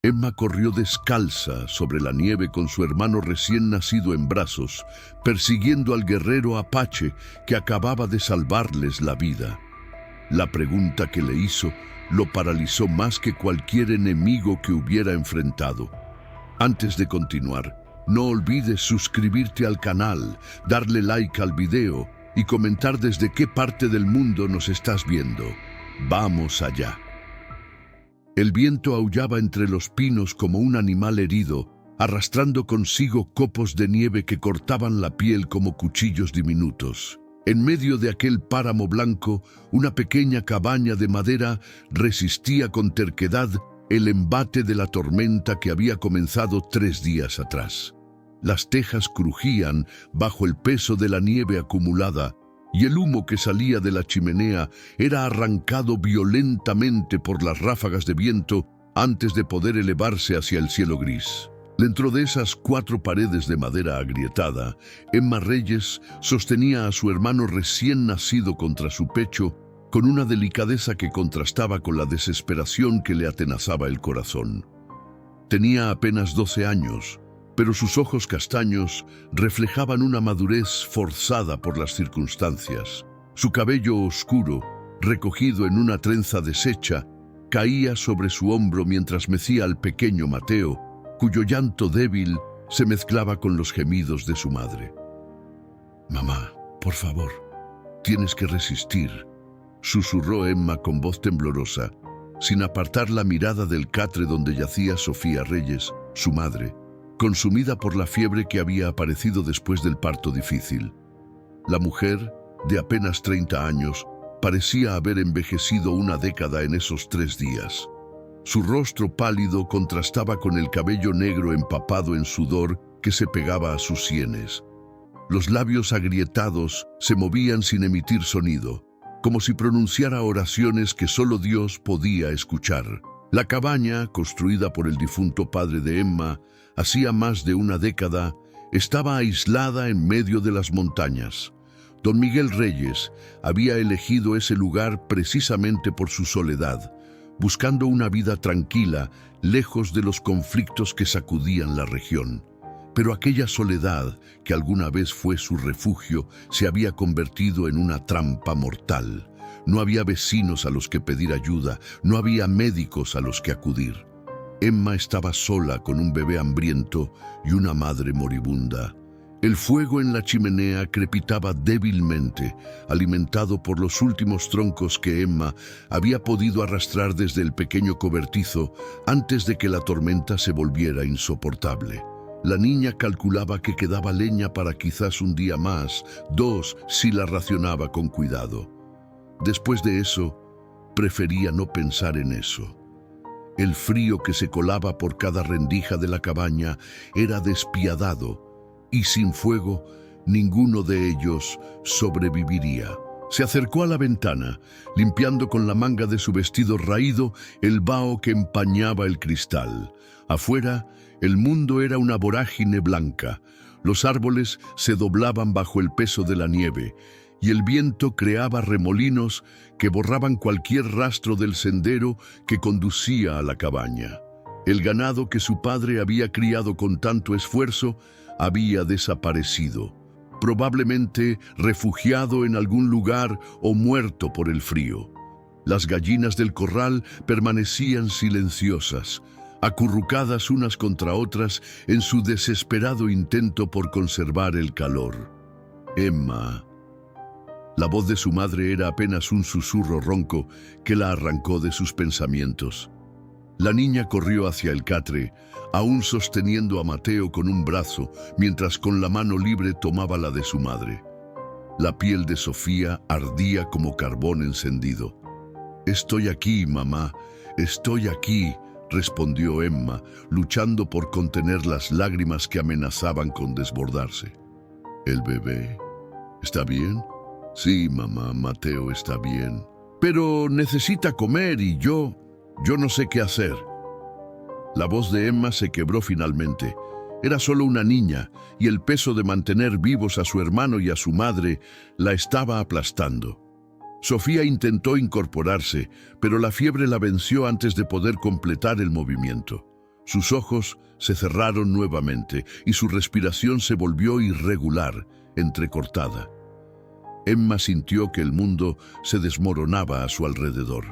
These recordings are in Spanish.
Emma corrió descalza sobre la nieve con su hermano recién nacido en brazos, persiguiendo al guerrero apache que acababa de salvarles la vida. La pregunta que le hizo lo paralizó más que cualquier enemigo que hubiera enfrentado. Antes de continuar, no olvides suscribirte al canal, darle like al video y comentar desde qué parte del mundo nos estás viendo. ¡Vamos allá! El viento aullaba entre los pinos como un animal herido, arrastrando consigo copos de nieve que cortaban la piel como cuchillos diminutos. En medio de aquel páramo blanco, una pequeña cabaña de madera resistía con terquedad el embate de la tormenta que había comenzado 3 días atrás. Las tejas crujían bajo el peso de la nieve acumulada, y el humo que salía de la chimenea era arrancado violentamente por las ráfagas de viento antes de poder elevarse hacia el cielo gris. Dentro de esas 4 paredes de madera agrietada, Emma Reyes sostenía a su hermano recién nacido contra su pecho con una delicadeza que contrastaba con la desesperación que le atenazaba el corazón. Tenía apenas 12 años, pero sus ojos castaños reflejaban una madurez forzada por las circunstancias. Su cabello oscuro, recogido en una trenza deshecha, caía sobre su hombro mientras mecía al pequeño Mateo, cuyo llanto débil se mezclaba con los gemidos de su madre. «Mamá, por favor, tienes que resistir», susurró Emma con voz temblorosa, sin apartar la mirada del catre donde yacía Sofía Reyes, su madre, consumida por la fiebre que había aparecido después del parto difícil. La mujer, de apenas 30 años, parecía haber envejecido una década en esos 3 días. Su rostro pálido contrastaba con el cabello negro empapado en sudor que se pegaba a sus sienes. Los labios agrietados se movían sin emitir sonido, como si pronunciara oraciones que solo Dios podía escuchar. La cabaña, construida por el difunto padre de Emma, hacía más de una década, estaba aislada en medio de las montañas. Don Miguel Reyes había elegido ese lugar precisamente por su soledad, buscando una vida tranquila, lejos de los conflictos que sacudían la región. Pero aquella soledad, que alguna vez fue su refugio, se había convertido en una trampa mortal. No había vecinos a los que pedir ayuda, no había médicos a los que acudir. Emma estaba sola con un bebé hambriento y una madre moribunda. El fuego en la chimenea crepitaba débilmente, alimentado por los últimos troncos que Emma había podido arrastrar desde el pequeño cobertizo antes de que la tormenta se volviera insoportable. La niña calculaba que quedaba leña para quizás un día más, 2 si la racionaba con cuidado. Después de eso, prefería no pensar en eso. El frío que se colaba por cada rendija de la cabaña era despiadado, y sin fuego, ninguno de ellos sobreviviría. Se acercó a la ventana, limpiando con la manga de su vestido raído el vaho que empañaba el cristal. Afuera, el mundo era una vorágine blanca. Los árboles se doblaban bajo el peso de la nieve, y el viento creaba remolinos que borraban cualquier rastro del sendero que conducía a la cabaña. El ganado que su padre había criado con tanto esfuerzo había desaparecido, probablemente refugiado en algún lugar o muerto por el frío. Las gallinas del corral permanecían silenciosas, acurrucadas unas contra otras en su desesperado intento por conservar el calor. Emma. La voz de su madre era apenas un susurro ronco que la arrancó de sus pensamientos. La niña corrió hacia el catre, aún sosteniendo a Mateo con un brazo, mientras con la mano libre tomaba la de su madre. La piel de Sofía ardía como carbón encendido. «Estoy aquí, mamá, estoy aquí», respondió Emma, luchando por contener las lágrimas que amenazaban con desbordarse. «¿El bebé está bien?» «Sí, mamá, Mateo está bien. Pero necesita comer y yo no sé qué hacer». La voz de Emma se quebró finalmente. Era solo una niña, y el peso de mantener vivos a su hermano y a su madre la estaba aplastando. Sofía intentó incorporarse, pero la fiebre la venció antes de poder completar el movimiento. Sus ojos se cerraron nuevamente y su respiración se volvió irregular, entrecortada. Emma sintió que el mundo se desmoronaba a su alrededor.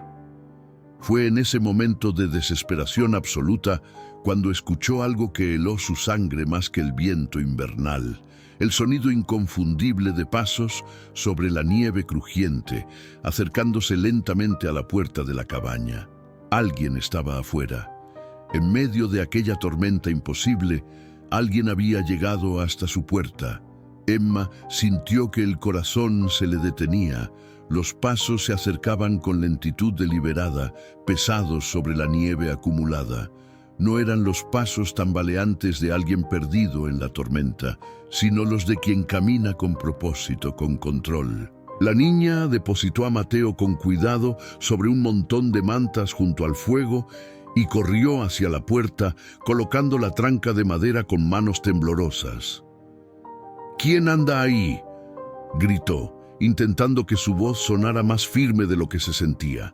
Fue en ese momento de desesperación absoluta cuando escuchó algo que heló su sangre más que el viento invernal, el sonido inconfundible de pasos sobre la nieve crujiente, acercándose lentamente a la puerta de la cabaña. Alguien estaba afuera. En medio de aquella tormenta imposible, alguien había llegado hasta su puerta. Emma sintió que el corazón se le detenía. Los pasos se acercaban con lentitud deliberada, pesados sobre la nieve acumulada. No eran los pasos tambaleantes de alguien perdido en la tormenta, sino los de quien camina con propósito, con control. La niña depositó a Mateo con cuidado sobre un montón de mantas junto al fuego y corrió hacia la puerta, colocando la tranca de madera con manos temblorosas. «¿Quién anda ahí?», gritó, intentando que su voz sonara más firme de lo que se sentía.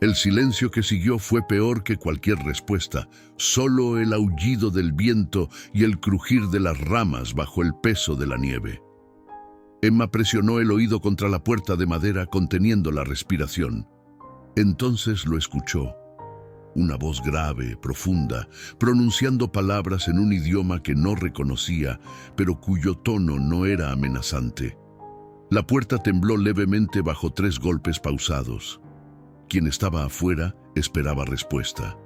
El silencio que siguió fue peor que cualquier respuesta, solo el aullido del viento y el crujir de las ramas bajo el peso de la nieve. Emma presionó el oído contra la puerta de madera, conteniendo la respiración. Entonces lo escuchó. Una voz grave, profunda, pronunciando palabras en un idioma que no reconocía, pero cuyo tono no era amenazante. La puerta tembló levemente bajo 3 golpes pausados. Quien estaba afuera esperaba respuesta.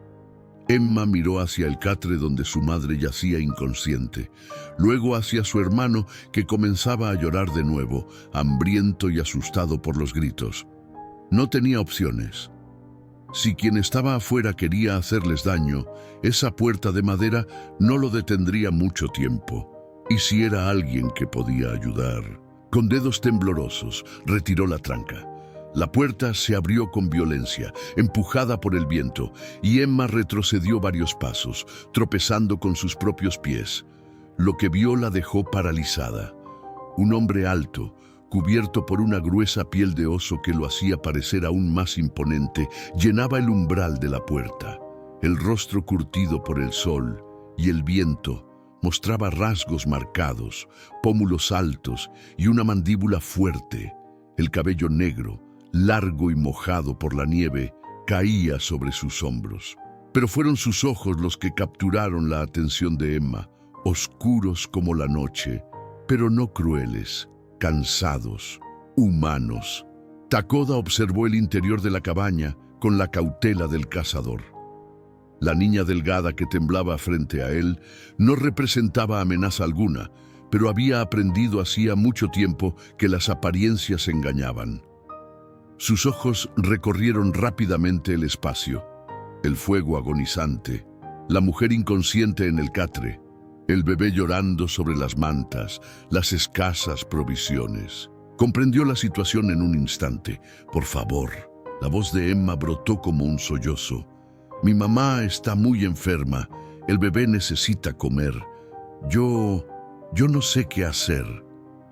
Emma miró hacia el catre donde su madre yacía inconsciente, luego hacia su hermano que comenzaba a llorar de nuevo, hambriento y asustado por los gritos. No tenía opciones. Si quien estaba afuera quería hacerles daño, esa puerta de madera no lo detendría mucho tiempo. Y si era alguien que podía ayudar. Con dedos temblorosos, retiró la tranca. La puerta se abrió con violencia, empujada por el viento, y Emma retrocedió varios pasos, tropezando con sus propios pies. Lo que vio la dejó paralizada. Un hombre alto, cubierto por una gruesa piel de oso que lo hacía parecer aún más imponente, llenaba el umbral de la puerta. El rostro curtido por el sol y el viento mostraba rasgos marcados, pómulos altos y una mandíbula fuerte. El cabello negro, largo y mojado por la nieve, caía sobre sus hombros. Pero fueron sus ojos los que capturaron la atención de Emma, oscuros como la noche, pero no crueles, cansados, humanos. Takoda observó el interior de la cabaña con la cautela del cazador. La niña delgada que temblaba frente a él no representaba amenaza alguna, pero había aprendido hacía mucho tiempo que las apariencias engañaban. Sus ojos recorrieron rápidamente el espacio, el fuego agonizante, la mujer inconsciente en el catre, el bebé llorando sobre las mantas, las escasas provisiones. Comprendió la situación en un instante. «Por favor», la voz de Emma brotó como un sollozo. «Mi mamá está muy enferma, el bebé necesita comer. Yo no sé qué hacer».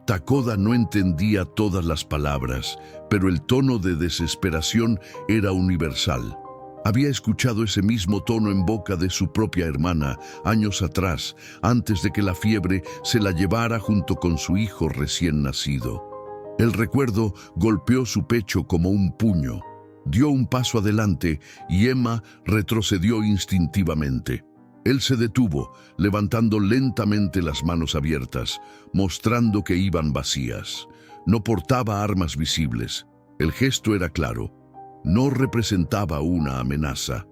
Takoda no entendía todas las palabras, pero el tono de desesperación era universal. Había escuchado ese mismo tono en boca de su propia hermana años atrás, antes de que la fiebre se la llevara junto con su hijo recién nacido. El recuerdo golpeó su pecho como un puño. Dio un paso adelante y Emma retrocedió instintivamente. Él se detuvo, levantando lentamente las manos abiertas, mostrando que iban vacías. No portaba armas visibles. El gesto era claro. No representaba una amenaza.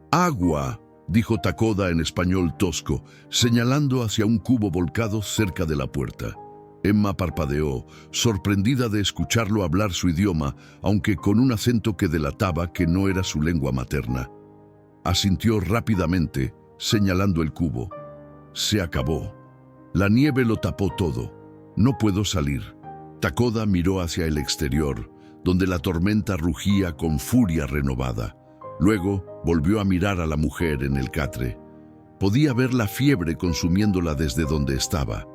«¡Agua!», dijo Takoda en español tosco, señalando hacia un cubo volcado cerca de la puerta. Emma parpadeó, sorprendida de escucharlo hablar su idioma, aunque con un acento que delataba que no era su lengua materna. Asintió rápidamente, señalando el cubo. Se acabó. La nieve lo tapó todo. «No puedo salir». Takoda miró hacia el exterior, donde la tormenta rugía con furia renovada. Luego volvió a mirar a la mujer en el catre. Podía ver la fiebre consumiéndola desde donde estaba.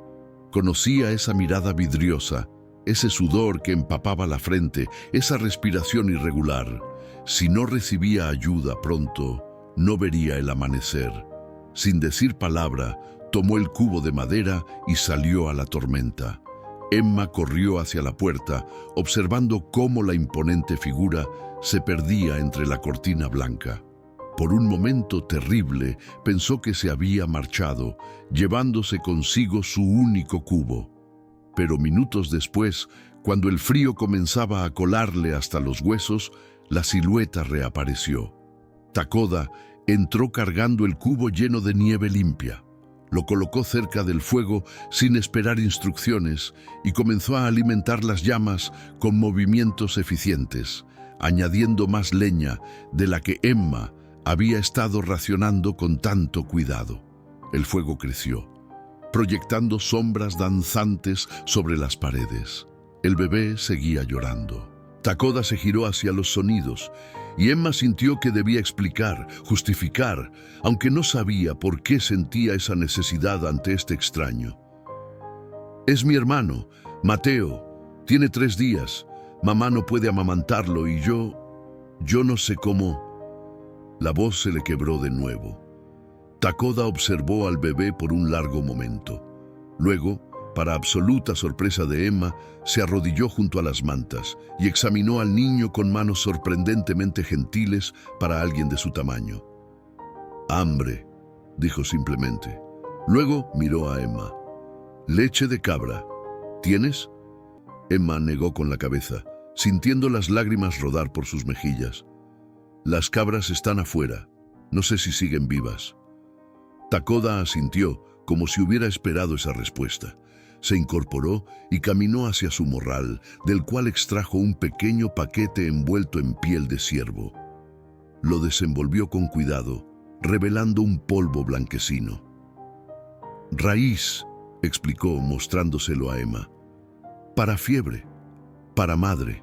Conocía esa mirada vidriosa, ese sudor que empapaba la frente, esa respiración irregular. Si no recibía ayuda pronto, no vería el amanecer. Sin decir palabra, tomó el cubo de madera y salió a la tormenta. Emma corrió hacia la puerta, observando cómo la imponente figura se perdía entre la cortina blanca. Por un momento terrible, pensó que se había marchado, llevándose consigo su único cubo. Pero minutos después, cuando el frío comenzaba a colarle hasta los huesos, la silueta reapareció. Takoda entró cargando el cubo lleno de nieve limpia. Lo colocó cerca del fuego sin esperar instrucciones y comenzó a alimentar las llamas con movimientos eficientes, añadiendo más leña de la que Emma había estado racionando con tanto cuidado. El fuego creció, proyectando sombras danzantes sobre las paredes. El bebé seguía llorando. Takoda se giró hacia los sonidos y Emma sintió que debía explicar, justificar, aunque no sabía por qué sentía esa necesidad ante este extraño. «Es mi hermano, Mateo. Tiene 3 días. Mamá no puede amamantarlo y yo no sé cómo». La voz se le quebró de nuevo. Takoda observó al bebé por un largo momento. Luego, para absoluta sorpresa de Emma, se arrodilló junto a las mantas y examinó al niño con manos sorprendentemente gentiles para alguien de su tamaño. «Hambre», dijo simplemente. Luego miró a Emma. «Leche de cabra. ¿Tienes?» Emma negó con la cabeza, sintiendo las lágrimas rodar por sus mejillas. «Las cabras están afuera. No sé si siguen vivas». Takoda asintió, como si hubiera esperado esa respuesta. Se incorporó y caminó hacia su morral, del cual extrajo un pequeño paquete envuelto en piel de ciervo. Lo desenvolvió con cuidado, revelando un polvo blanquecino. «Raíz», explicó mostrándoselo a Emma. «Para fiebre, para madre».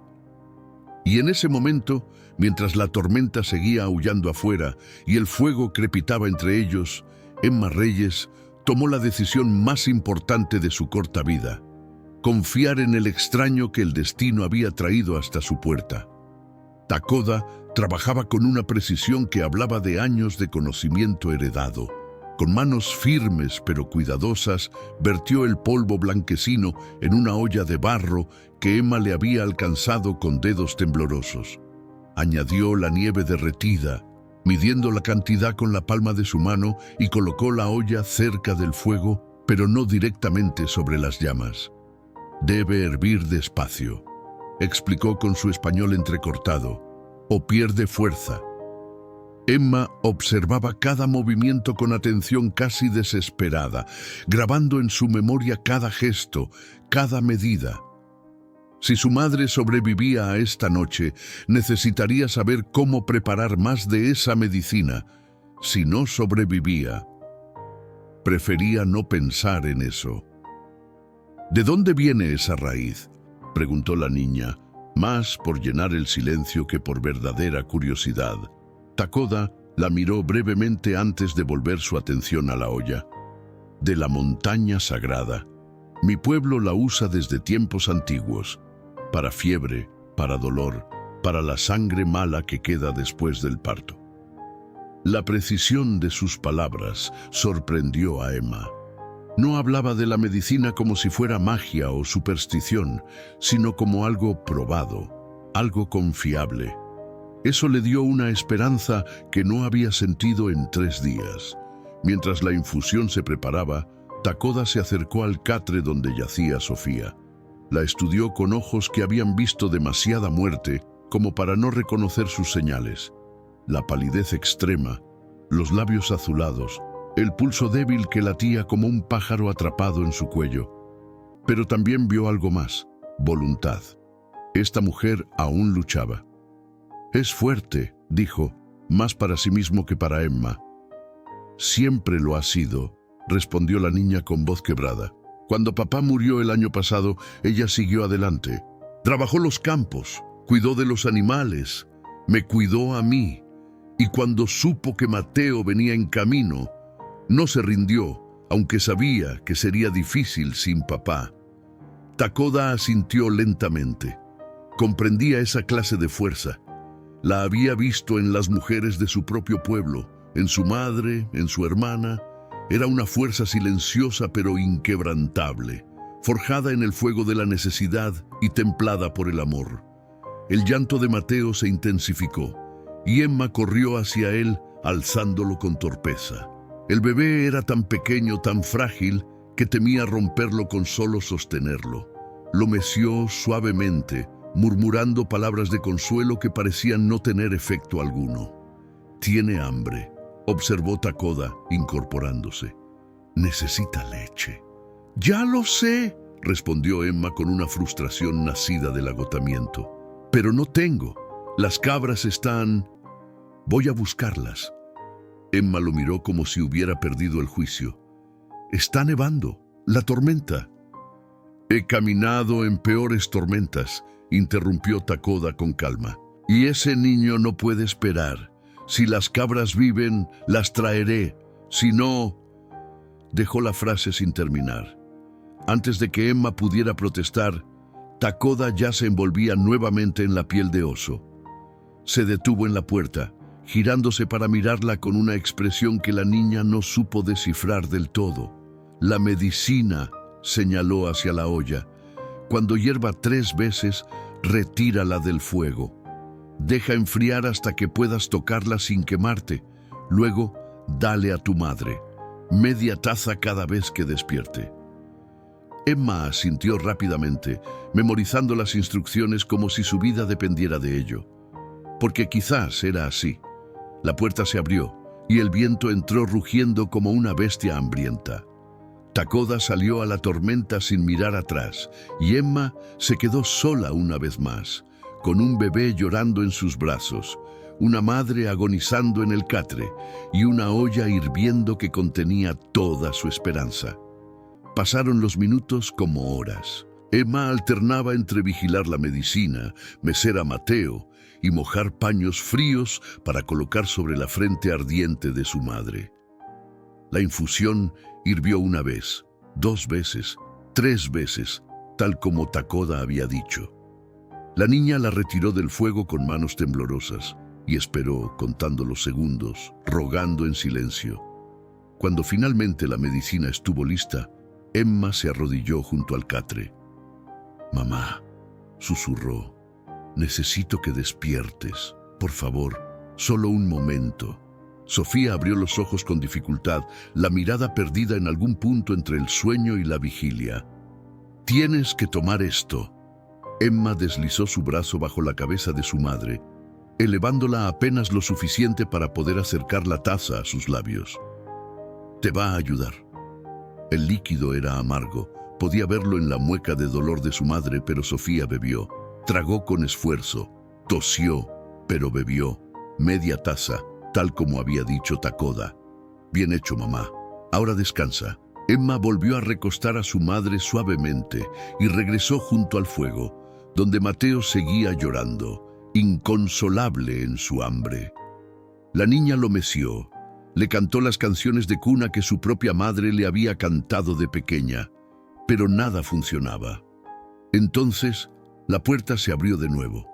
Y en ese momento, mientras la tormenta seguía aullando afuera y el fuego crepitaba entre ellos, Emma Reyes tomó la decisión más importante de su corta vida: confiar en el extraño que el destino había traído hasta su puerta. Takoda trabajaba con una precisión que hablaba de años de conocimiento heredado. Con manos firmes pero cuidadosas, vertió el polvo blanquecino en una olla de barro que Emma le había alcanzado con dedos temblorosos. Añadió la nieve derretida, midiendo la cantidad con la palma de su mano, y colocó la olla cerca del fuego, pero no directamente sobre las llamas. «Debe hervir despacio», explicó con su español entrecortado, «o pierde fuerza». Emma observaba cada movimiento con atención casi desesperada, grabando en su memoria cada gesto, cada medida. Si su madre sobrevivía a esta noche, necesitaría saber cómo preparar más de esa medicina. Si no sobrevivía, prefería no pensar en eso. «¿De dónde viene esa raíz?», preguntó la niña, más por llenar el silencio que por verdadera curiosidad. Takoda la miró brevemente antes de volver su atención a la olla. «De la montaña sagrada. Mi pueblo la usa desde tiempos antiguos. Para fiebre, para dolor, para la sangre mala que queda después del parto». La precisión de sus palabras sorprendió a Emma. No hablaba de la medicina como si fuera magia o superstición, sino como algo probado, algo confiable. Eso le dio una esperanza que no había sentido en 3 días. Mientras la infusión se preparaba, Takoda se acercó al catre donde yacía Sofía. La estudió con ojos que habían visto demasiada muerte como para no reconocer sus señales. La palidez extrema, los labios azulados, el pulso débil que latía como un pájaro atrapado en su cuello. Pero también vio algo más: voluntad. Esta mujer aún luchaba. «Es fuerte», dijo, más para sí mismo que para Emma. «Siempre lo ha sido», respondió la niña con voz quebrada. «Cuando papá murió el año pasado, ella siguió adelante. Trabajó los campos, cuidó de los animales, me cuidó a mí. Y cuando supo que Mateo venía en camino, no se rindió, aunque sabía que sería difícil sin papá». Takoda asintió lentamente. Comprendía esa clase de fuerza. La había visto en las mujeres de su propio pueblo, en su madre, en su hermana, Era una fuerza silenciosa pero inquebrantable, forjada en el fuego de la necesidad y templada por el amor. El llanto de Mateo se intensificó, y Emma corrió hacia él, alzándolo con torpeza. El bebé era tan pequeño, tan frágil, que temía romperlo con solo sostenerlo. Lo meció suavemente, murmurando palabras de consuelo que parecían no tener efecto alguno. «Tiene hambre», observó Takoda, incorporándose. «Necesita leche». «Ya lo sé», respondió Emma con una frustración nacida del agotamiento. «Pero no tengo. Las cabras están... Voy a buscarlas». Emma lo miró como si hubiera perdido el juicio. «Está nevando. La tormenta». «He caminado en peores tormentas», interrumpió Takoda con calma. «Y ese niño no puede esperar. Si las cabras viven, las traeré. Si no...» Dejó la frase sin terminar. Antes de que Emma pudiera protestar, Takoda ya se envolvía nuevamente en la piel de oso. Se detuvo en la puerta, girándose para mirarla con una expresión que la niña no supo descifrar del todo. «La medicina», señaló hacia la olla. «Cuando hierva 3 veces, retírala del fuego. Deja enfriar hasta que puedas tocarla sin quemarte. Luego, dale a tu madre. Media taza cada vez que despierte». Emma asintió rápidamente, memorizando las instrucciones como si su vida dependiera de ello. Porque quizás era así. La puerta se abrió y el viento entró rugiendo como una bestia hambrienta. Takoda salió a la tormenta sin mirar atrás y Emma se quedó sola una vez más, con un bebé llorando en sus brazos, una madre agonizando en el catre y una olla hirviendo que contenía toda su esperanza. Pasaron los minutos como horas. Emma alternaba entre vigilar la medicina, mecer a Mateo y mojar paños fríos para colocar sobre la frente ardiente de su madre. La infusión hirvió 1 vez, 2 veces, 3 veces, tal como Takoda había dicho. La niña la retiró del fuego con manos temblorosas y esperó, contando los segundos, rogando en silencio. Cuando finalmente la medicina estuvo lista, Emma se arrodilló junto al catre. «Mamá», susurró, «necesito que despiertes. Por favor, solo un momento». Sofía abrió los ojos con dificultad, la mirada perdida en algún punto entre el sueño y la vigilia. «Tienes que tomar esto». Emma deslizó su brazo bajo la cabeza de su madre, elevándola apenas lo suficiente para poder acercar la taza a sus labios. «Te va a ayudar». El líquido era amargo. Podía verlo en la mueca de dolor de su madre, pero Sofía bebió. Tragó con esfuerzo. Tosió, pero bebió. Media taza, tal como había dicho Takoda. «Bien hecho, mamá. Ahora descansa». Emma volvió a recostar a su madre suavemente y regresó junto al fuego, donde Mateo seguía llorando, inconsolable en su hambre. La niña lo meció. Le cantó las canciones de cuna que su propia madre le había cantado de pequeña, pero nada funcionaba. Entonces, la puerta se abrió de nuevo.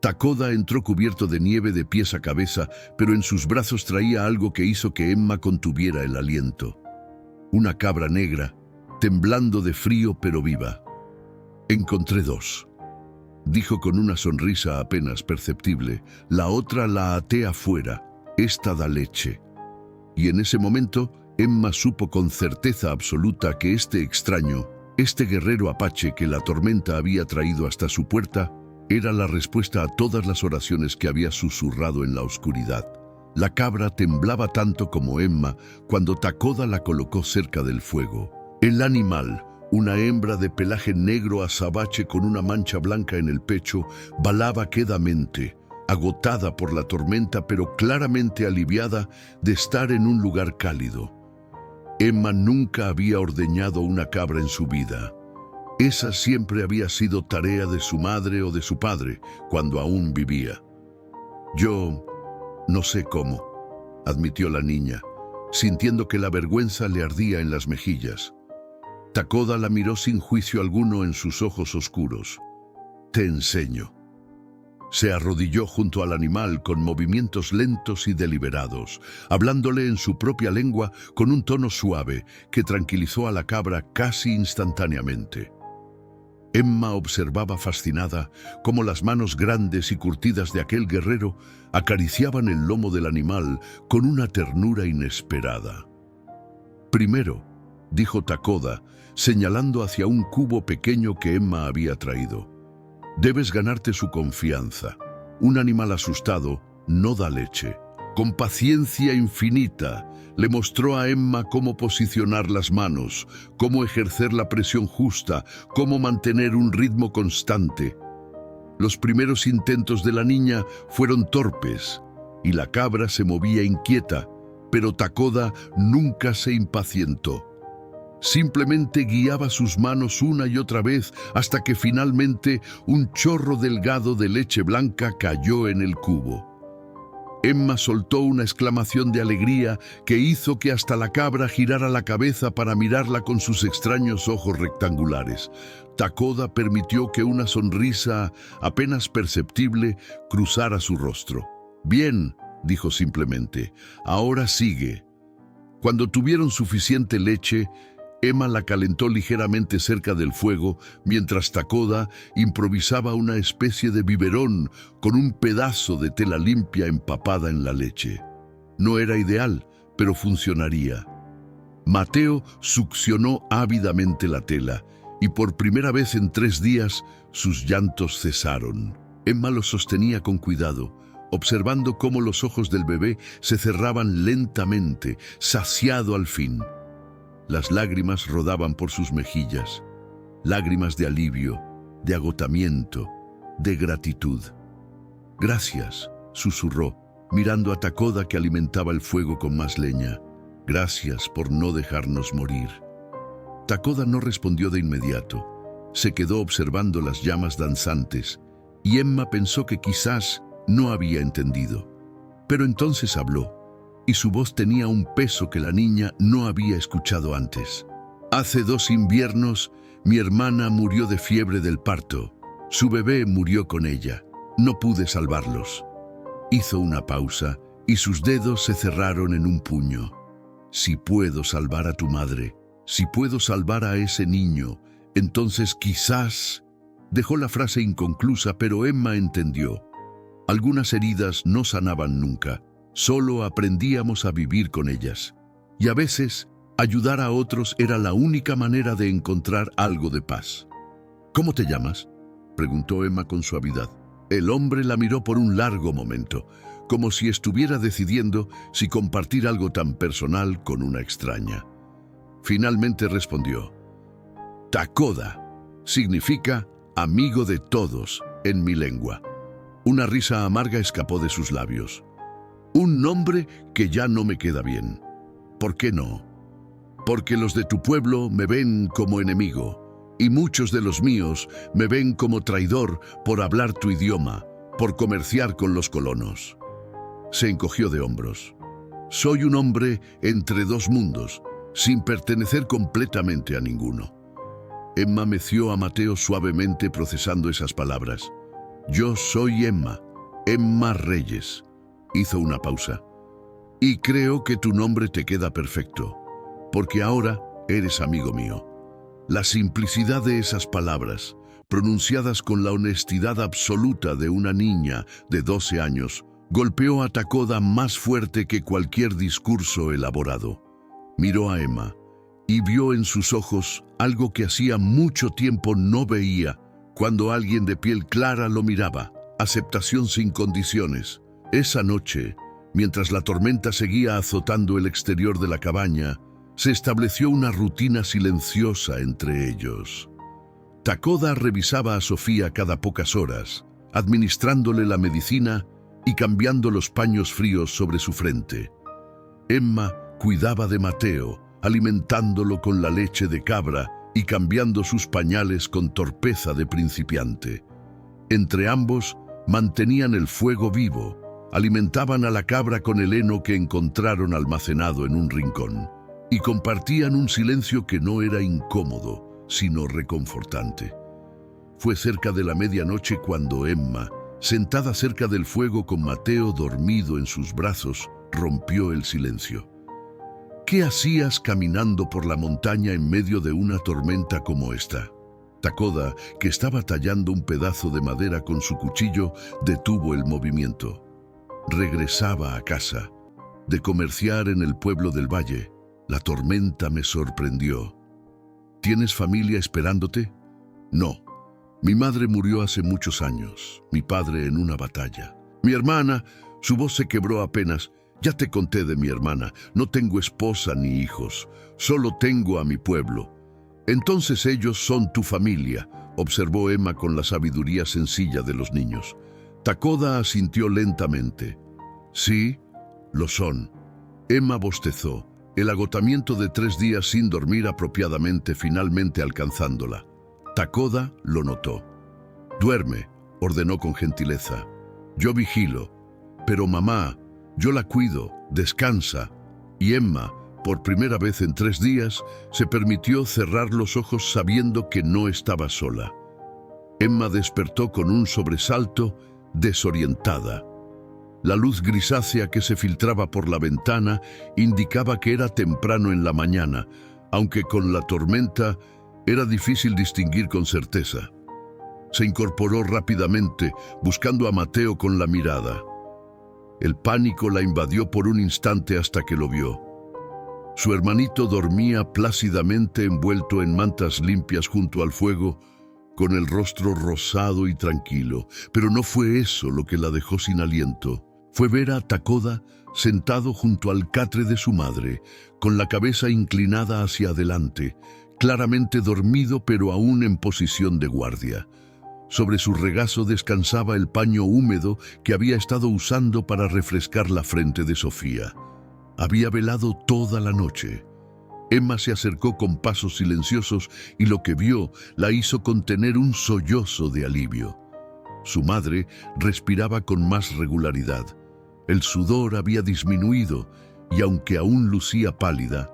Takoda entró cubierto de nieve de pies a cabeza, pero en sus brazos traía algo que hizo que Emma contuviera el aliento. Una cabra negra, temblando de frío pero viva. «Encontré 2», dijo con una sonrisa apenas perceptible. «La otra la até afuera. Esta da leche». Y en ese momento, Emma supo con certeza absoluta que este extraño, este guerrero apache que la tormenta había traído hasta su puerta, era la respuesta a todas las oraciones que había susurrado en la oscuridad. La cabra temblaba tanto como Emma cuando Takoda la colocó cerca del fuego. El animal, una hembra de pelaje negro azabache con una mancha blanca en el pecho, balaba quedamente, agotada por la tormenta pero claramente aliviada de estar en un lugar cálido. Emma nunca había ordeñado una cabra en su vida. Esa siempre había sido tarea de su madre o de su padre cuando aún vivía. «Yo no sé cómo», admitió la niña, sintiendo que la vergüenza le ardía en las mejillas. Takoda la miró sin juicio alguno en sus ojos oscuros. «Te enseño». Se arrodilló junto al animal con movimientos lentos y deliberados, hablándole en su propia lengua con un tono suave que tranquilizó a la cabra casi instantáneamente. Emma observaba fascinada cómo las manos grandes y curtidas de aquel guerrero acariciaban el lomo del animal con una ternura inesperada. «Primero», dijo Takoda, señalando hacia un cubo pequeño que Emma había traído, «debes ganarte su confianza. Un animal asustado no da leche». Con paciencia infinita, le mostró a Emma cómo posicionar las manos, cómo ejercer la presión justa, cómo mantener un ritmo constante. Los primeros intentos de la niña fueron torpes y la cabra se movía inquieta, pero Takoda nunca se impacientó. Simplemente guiaba sus manos una y otra vez hasta que finalmente un chorro delgado de leche blanca cayó en el cubo. Emma soltó una exclamación de alegría que hizo que hasta la cabra girara la cabeza para mirarla con sus extraños ojos rectangulares. Takoda permitió que una sonrisa apenas perceptible cruzara su rostro. «Bien», dijo simplemente, «ahora sigue». Cuando tuvieron suficiente leche, Emma la calentó ligeramente cerca del fuego mientras Takoda improvisaba una especie de biberón con un pedazo de tela limpia empapada en la leche. No era ideal, pero funcionaría. Mateo succionó ávidamente la tela y por primera vez en 3 días sus llantos cesaron. Emma lo sostenía con cuidado, observando cómo los ojos del bebé se cerraban lentamente, saciado al fin. Las lágrimas rodaban por sus mejillas, lágrimas de alivio, de agotamiento, de gratitud. «Gracias», susurró, mirando a Takoda que alimentaba el fuego con más leña. «Gracias por no dejarnos morir». Takoda no respondió de inmediato. Se quedó observando las llamas danzantes, y Emma pensó que quizás no había entendido. Pero entonces habló, y su voz tenía un peso que la niña no había escuchado antes. «Hace 2 inviernos, mi hermana murió de fiebre del parto. Su bebé murió con ella. No pude salvarlos». Hizo una pausa y sus dedos se cerraron en un puño. «Si puedo salvar a tu madre, si puedo salvar a ese niño, entonces quizás...» Dejó la frase inconclusa, pero Emma entendió. Algunas heridas no sanaban nunca. Solo aprendíamos a vivir con ellas. Y a veces, ayudar a otros era la única manera de encontrar algo de paz. «¿Cómo te llamas?», preguntó Emma con suavidad. El hombre la miró por un largo momento, como si estuviera decidiendo si compartir algo tan personal con una extraña. Finalmente respondió: «Takoda significa amigo de todos en mi lengua». Una risa amarga escapó de sus labios. «Un nombre que ya no me queda bien. ¿Por qué no? Porque los de tu pueblo me ven como enemigo, y muchos de los míos me ven como traidor por hablar tu idioma, por comerciar con los colonos». Se encogió de hombros. «Soy un hombre entre 2 mundos, sin pertenecer completamente a ninguno». Emma meció a Mateo suavemente procesando esas palabras. «Yo soy Emma, Emma Reyes». Hizo una pausa. «Y creo que tu nombre te queda perfecto, porque ahora eres amigo mío». La simplicidad de esas palabras, pronunciadas con la honestidad absoluta de una niña de 12 años, golpeó a Takoda más fuerte que cualquier discurso elaborado. Miró a Emma y vio en sus ojos algo que hacía mucho tiempo no veía cuando alguien de piel clara lo miraba: aceptación sin condiciones. Esa noche, mientras la tormenta seguía azotando el exterior de la cabaña, se estableció una rutina silenciosa entre ellos. Takoda revisaba a Sofía cada pocas horas, administrándole la medicina y cambiando los paños fríos sobre su frente. Emma cuidaba de Mateo, alimentándolo con la leche de cabra y cambiando sus pañales con torpeza de principiante. Entre ambos mantenían el fuego vivo, alimentaban a la cabra con el heno que encontraron almacenado en un rincón y compartían un silencio que no era incómodo, sino reconfortante. Fue cerca de la medianoche cuando Emma sentada cerca del fuego con Mateo dormido en sus brazos, rompió el silencio. ¿Qué hacías caminando por la montaña en medio de una tormenta como esta? Takoda, que estaba tallando un pedazo de madera con su cuchillo, detuvo el movimiento. Regresaba a casa. De comerciar en el pueblo del valle, la tormenta me sorprendió. ¿Tienes familia esperándote? No. Mi madre murió hace muchos años, mi padre en una batalla. Mi hermana, su voz se quebró apenas. Ya te conté de mi hermana, no tengo esposa ni hijos, solo tengo a mi pueblo. Entonces ellos son tu familia, observó Emma con la sabiduría sencilla de los niños. Takoda asintió lentamente. Sí, lo son. Emma bostezó, el agotamiento de 3 días sin dormir apropiadamente finalmente alcanzándola. Takoda lo notó. Duerme, ordenó con gentileza. Yo vigilo. Pero mamá, yo la cuido, descansa. Y Emma, por primera vez en 3 días, se permitió cerrar los ojos sabiendo que no estaba sola. Emma despertó con un sobresalto, desorientada. La luz grisácea que se filtraba por la ventana indicaba que era temprano en la mañana, aunque con la tormenta era difícil distinguir con certeza. Se incorporó rápidamente, buscando a Mateo con la mirada. El pánico la invadió por un instante hasta que lo vio. Su hermanito dormía plácidamente envuelto en mantas limpias junto al fuego, con el rostro rosado y tranquilo. Pero no fue eso lo que la dejó sin aliento. Fue ver a Takoda sentado junto al catre de su madre, con la cabeza inclinada hacia adelante, claramente dormido pero aún en posición de guardia. Sobre su regazo descansaba el paño húmedo que había estado usando para refrescar la frente de Sofía. Había velado toda la noche. Emma se acercó con pasos silenciosos y lo que vio la hizo contener un sollozo de alivio. Su madre respiraba con más regularidad. El sudor había disminuido y aunque aún lucía pálida,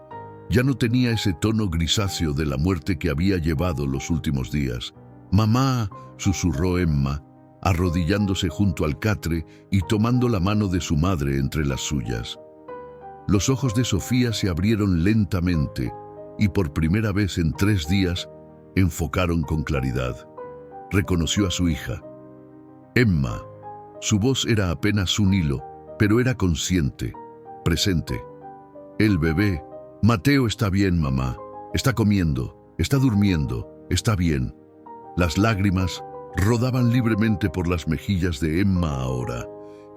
ya no tenía ese tono grisáceo de la muerte que había llevado los últimos días. «Mamá», susurró Emma, arrodillándose junto al catre y tomando la mano de su madre entre las suyas. Los ojos de Sofía se abrieron lentamente y por primera vez en 3 días enfocaron con claridad. Reconoció a su hija. Emma. Su voz era apenas un hilo, pero era consciente, presente. El bebé. Mateo está bien, mamá. Está comiendo, está durmiendo, está bien. Las lágrimas rodaban libremente por las mejillas de Emma ahora.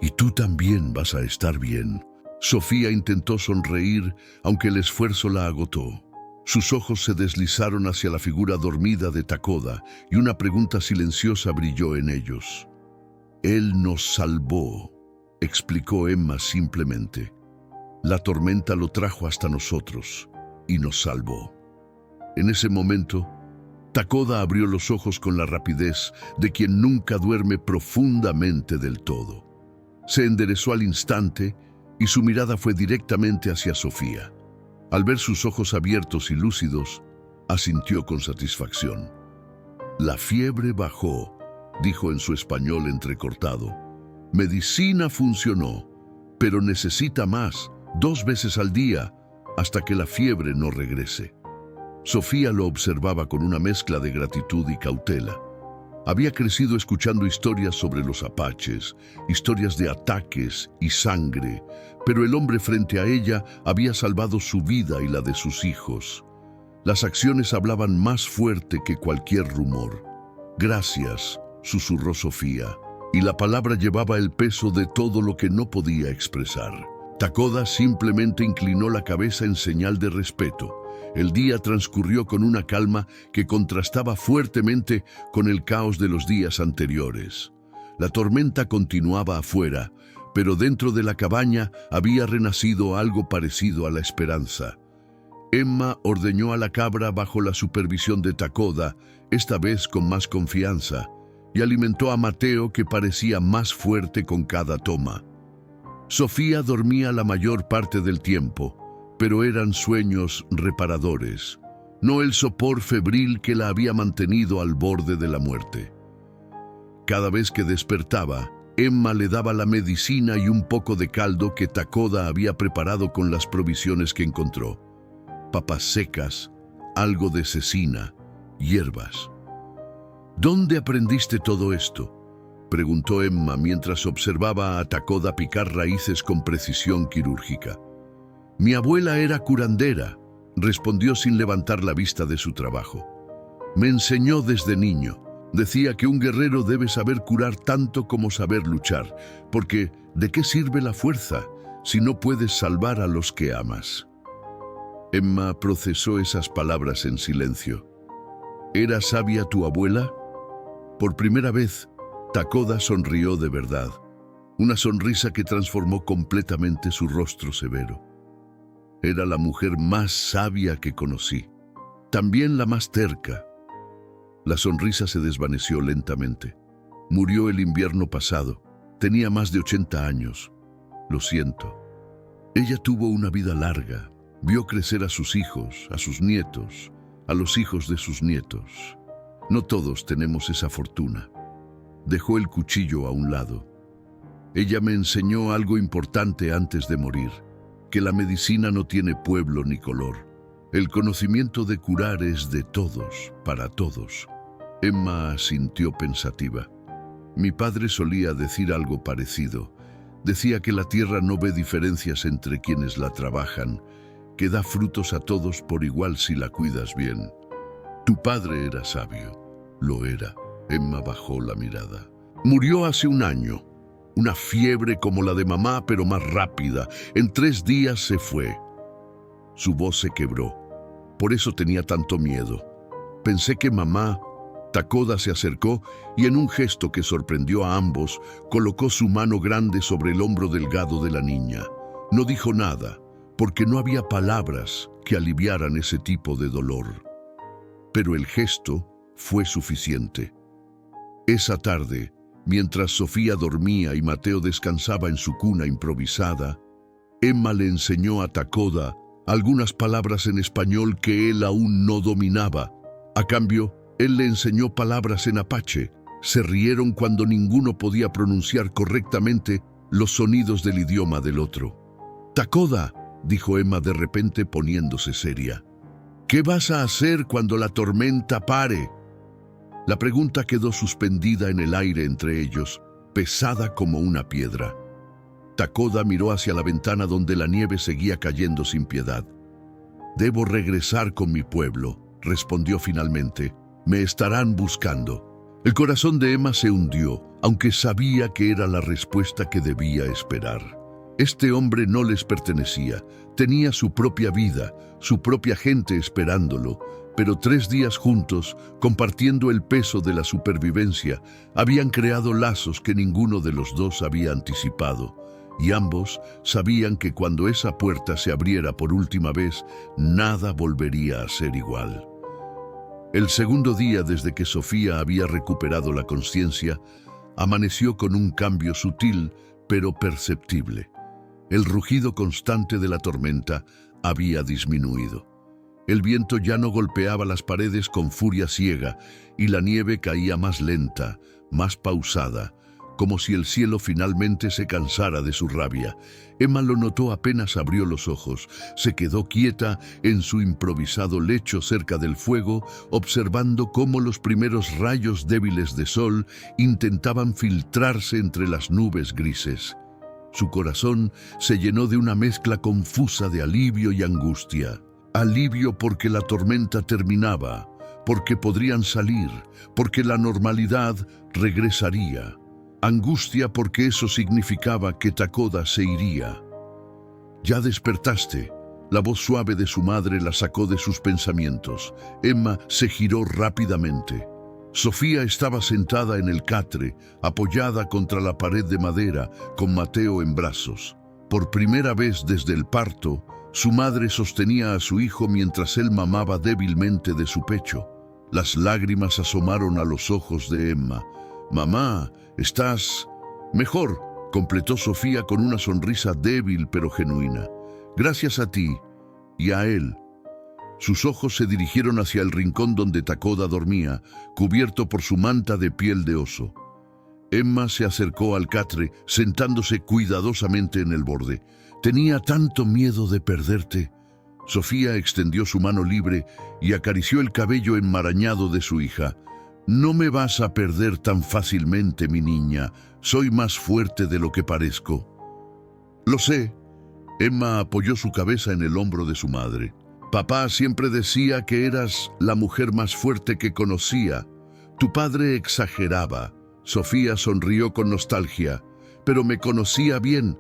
Y tú también vas a estar bien. Sofía intentó sonreír, aunque el esfuerzo la agotó. Sus ojos se deslizaron hacia la figura dormida de Takoda y una pregunta silenciosa brilló en ellos. «Él nos salvó», explicó Emma simplemente. «La tormenta lo trajo hasta nosotros y nos salvó». En ese momento, Takoda abrió los ojos con la rapidez de quien nunca duerme profundamente del todo. Se enderezó al instante y su mirada fue directamente hacia Sofía. Al ver sus ojos abiertos y lúcidos, asintió con satisfacción. «La fiebre bajó», dijo en su español entrecortado. «Medicina funcionó, pero necesita más, 2 veces al día, hasta que la fiebre no regrese». Sofía lo observaba con una mezcla de gratitud y cautela. Había crecido escuchando historias sobre los apaches, historias de ataques y sangre, pero el hombre frente a ella había salvado su vida y la de sus hijos. Las acciones hablaban más fuerte que cualquier rumor. «Gracias», susurró Sofía, y la palabra llevaba el peso de todo lo que no podía expresar. Takoda simplemente inclinó la cabeza en señal de respeto. El día transcurrió con una calma que contrastaba fuertemente con el caos de los días anteriores. La tormenta continuaba afuera, pero dentro de la cabaña había renacido algo parecido a la esperanza. Emma ordeñó a la cabra bajo la supervisión de Takoda, esta vez con más confianza, y alimentó a Mateo, que parecía más fuerte con cada toma. Sofía dormía la mayor parte del tiempo, pero eran sueños reparadores, no el sopor febril que la había mantenido al borde de la muerte. Cada vez que despertaba, Emma le daba la medicina y un poco de caldo que Takoda había preparado con las provisiones que encontró. Papas secas, algo de cecina, hierbas. ¿Dónde aprendiste todo esto?, preguntó Emma mientras observaba a Takoda picar raíces con precisión quirúrgica. Mi abuela era curandera, respondió sin levantar la vista de su trabajo. Me enseñó desde niño. Decía que un guerrero debe saber curar tanto como saber luchar, porque ¿de qué sirve la fuerza si no puedes salvar a los que amas? Emma procesó esas palabras en silencio. ¿Era sabia tu abuela? Por primera vez, Takoda sonrió de verdad, una sonrisa que transformó completamente su rostro severo. Era la mujer más sabia que conocí, también la más terca. La sonrisa se desvaneció lentamente. Murió el invierno pasado. Tenía más de 80 años. Lo siento. Ella tuvo una vida larga. Vio crecer a sus hijos, a sus nietos, a los hijos de sus nietos. No todos tenemos esa fortuna. Dejó el cuchillo a un lado. Ella me enseñó algo importante antes de morir, que la medicina no tiene pueblo ni color. El conocimiento de curar es de todos, para todos. Emma asintió pensativa. Mi padre solía decir algo parecido. Decía que la tierra no ve diferencias entre quienes la trabajan, que da frutos a todos por igual si la cuidas bien. Tu padre era sabio. Lo era. Emma bajó la mirada. Murió hace un año. Una fiebre como la de mamá, pero más rápida. En 3 días se fue. Su voz se quebró. Por eso tenía tanto miedo. Pensé que mamá... Takoda se acercó y en un gesto que sorprendió a ambos, colocó su mano grande sobre el hombro delgado de la niña. No dijo nada, porque no había palabras que aliviaran ese tipo de dolor. Pero el gesto fue suficiente. Esa tarde, mientras Sofía dormía y Mateo descansaba en su cuna improvisada, Emma le enseñó a Takoda algunas palabras en español que él aún no dominaba. A cambio, él le enseñó palabras en apache. Se rieron cuando ninguno podía pronunciar correctamente los sonidos del idioma del otro. «Takoda», dijo Emma de repente poniéndose seria. «¿Qué vas a hacer cuando la tormenta pare?» La pregunta quedó suspendida en el aire entre ellos, pesada como una piedra. Takoda miró hacia la ventana donde la nieve seguía cayendo sin piedad. «Debo regresar con mi pueblo», respondió finalmente. «Me estarán buscando». El corazón de Emma se hundió, aunque sabía que era la respuesta que debía esperar. Este hombre no les pertenecía, tenía su propia vida, su propia gente esperándolo, pero 3 días juntos, compartiendo el peso de la supervivencia, habían creado lazos que ninguno de los dos había anticipado, y ambos sabían que cuando esa puerta se abriera por última vez, nada volvería a ser igual. El segundo día desde que Sofía había recuperado la conciencia, amaneció con un cambio sutil, pero perceptible. El rugido constante de la tormenta había disminuido. El viento ya no golpeaba las paredes con furia ciega y la nieve caía más lenta, más pausada, como si el cielo finalmente se cansara de su rabia. Emma lo notó apenas abrió los ojos. Se quedó quieta en su improvisado lecho cerca del fuego, observando cómo los primeros rayos débiles de sol intentaban filtrarse entre las nubes grises. Su corazón se llenó de una mezcla confusa de alivio y angustia. Alivio porque la tormenta terminaba, porque podrían salir, porque la normalidad regresaría. Angustia porque eso significaba que Takoda se iría. «Ya despertaste». La voz suave de su madre la sacó de sus pensamientos. Emma se giró rápidamente. Sofía estaba sentada en el catre, apoyada contra la pared de madera, con Mateo en brazos. Por primera vez desde el parto, su madre sostenía a su hijo mientras él mamaba débilmente de su pecho. Las lágrimas asomaron a los ojos de Emma. «Mamá, ¿estás mejor?», completó Sofía con una sonrisa débil pero genuina. «Gracias a ti y a él». Sus ojos se dirigieron hacia el rincón donde Takoda dormía, cubierto por su manta de piel de oso. Emma se acercó al catre, sentándose cuidadosamente en el borde. Tenía tanto miedo de perderte. Sofía extendió su mano libre y acarició el cabello enmarañado de su hija. No me vas a perder tan fácilmente, mi niña. Soy más fuerte de lo que parezco. Lo sé. Emma apoyó su cabeza en el hombro de su madre. Papá siempre decía que eras la mujer más fuerte que conocía. Tu padre exageraba. Sofía sonrió con nostalgia. Pero me conocía bien.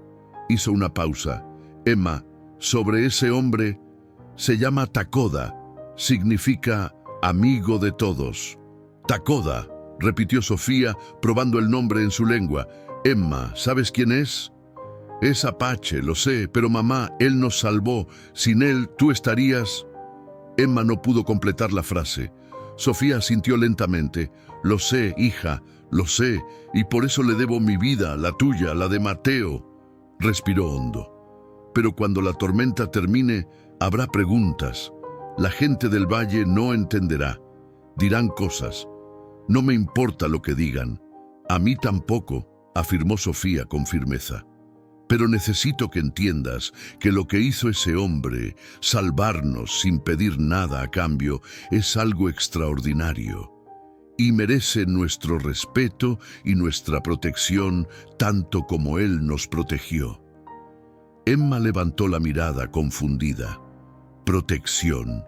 Hizo una pausa. Emma, sobre ese hombre, se llama Takoda. Significa amigo de todos. Takoda, repitió Sofía, probando el nombre en su lengua. Emma, ¿sabes quién es? Es Apache, lo sé, pero mamá, él nos salvó. Sin él, tú estarías... Emma no pudo completar la frase. Sofía asintió lentamente. Lo sé, hija, lo sé, y por eso le debo mi vida, la tuya, la de Mateo. Respiró hondo. Pero cuando la tormenta termine, habrá preguntas. La gente del valle no entenderá. Dirán cosas. No me importa lo que digan. A mí tampoco, afirmó Sofía con firmeza. Pero necesito que entiendas que lo que hizo ese hombre, salvarnos sin pedir nada a cambio, es algo extraordinario. Y merece nuestro respeto y nuestra protección tanto como él nos protegió. Emma levantó la mirada confundida. Protección.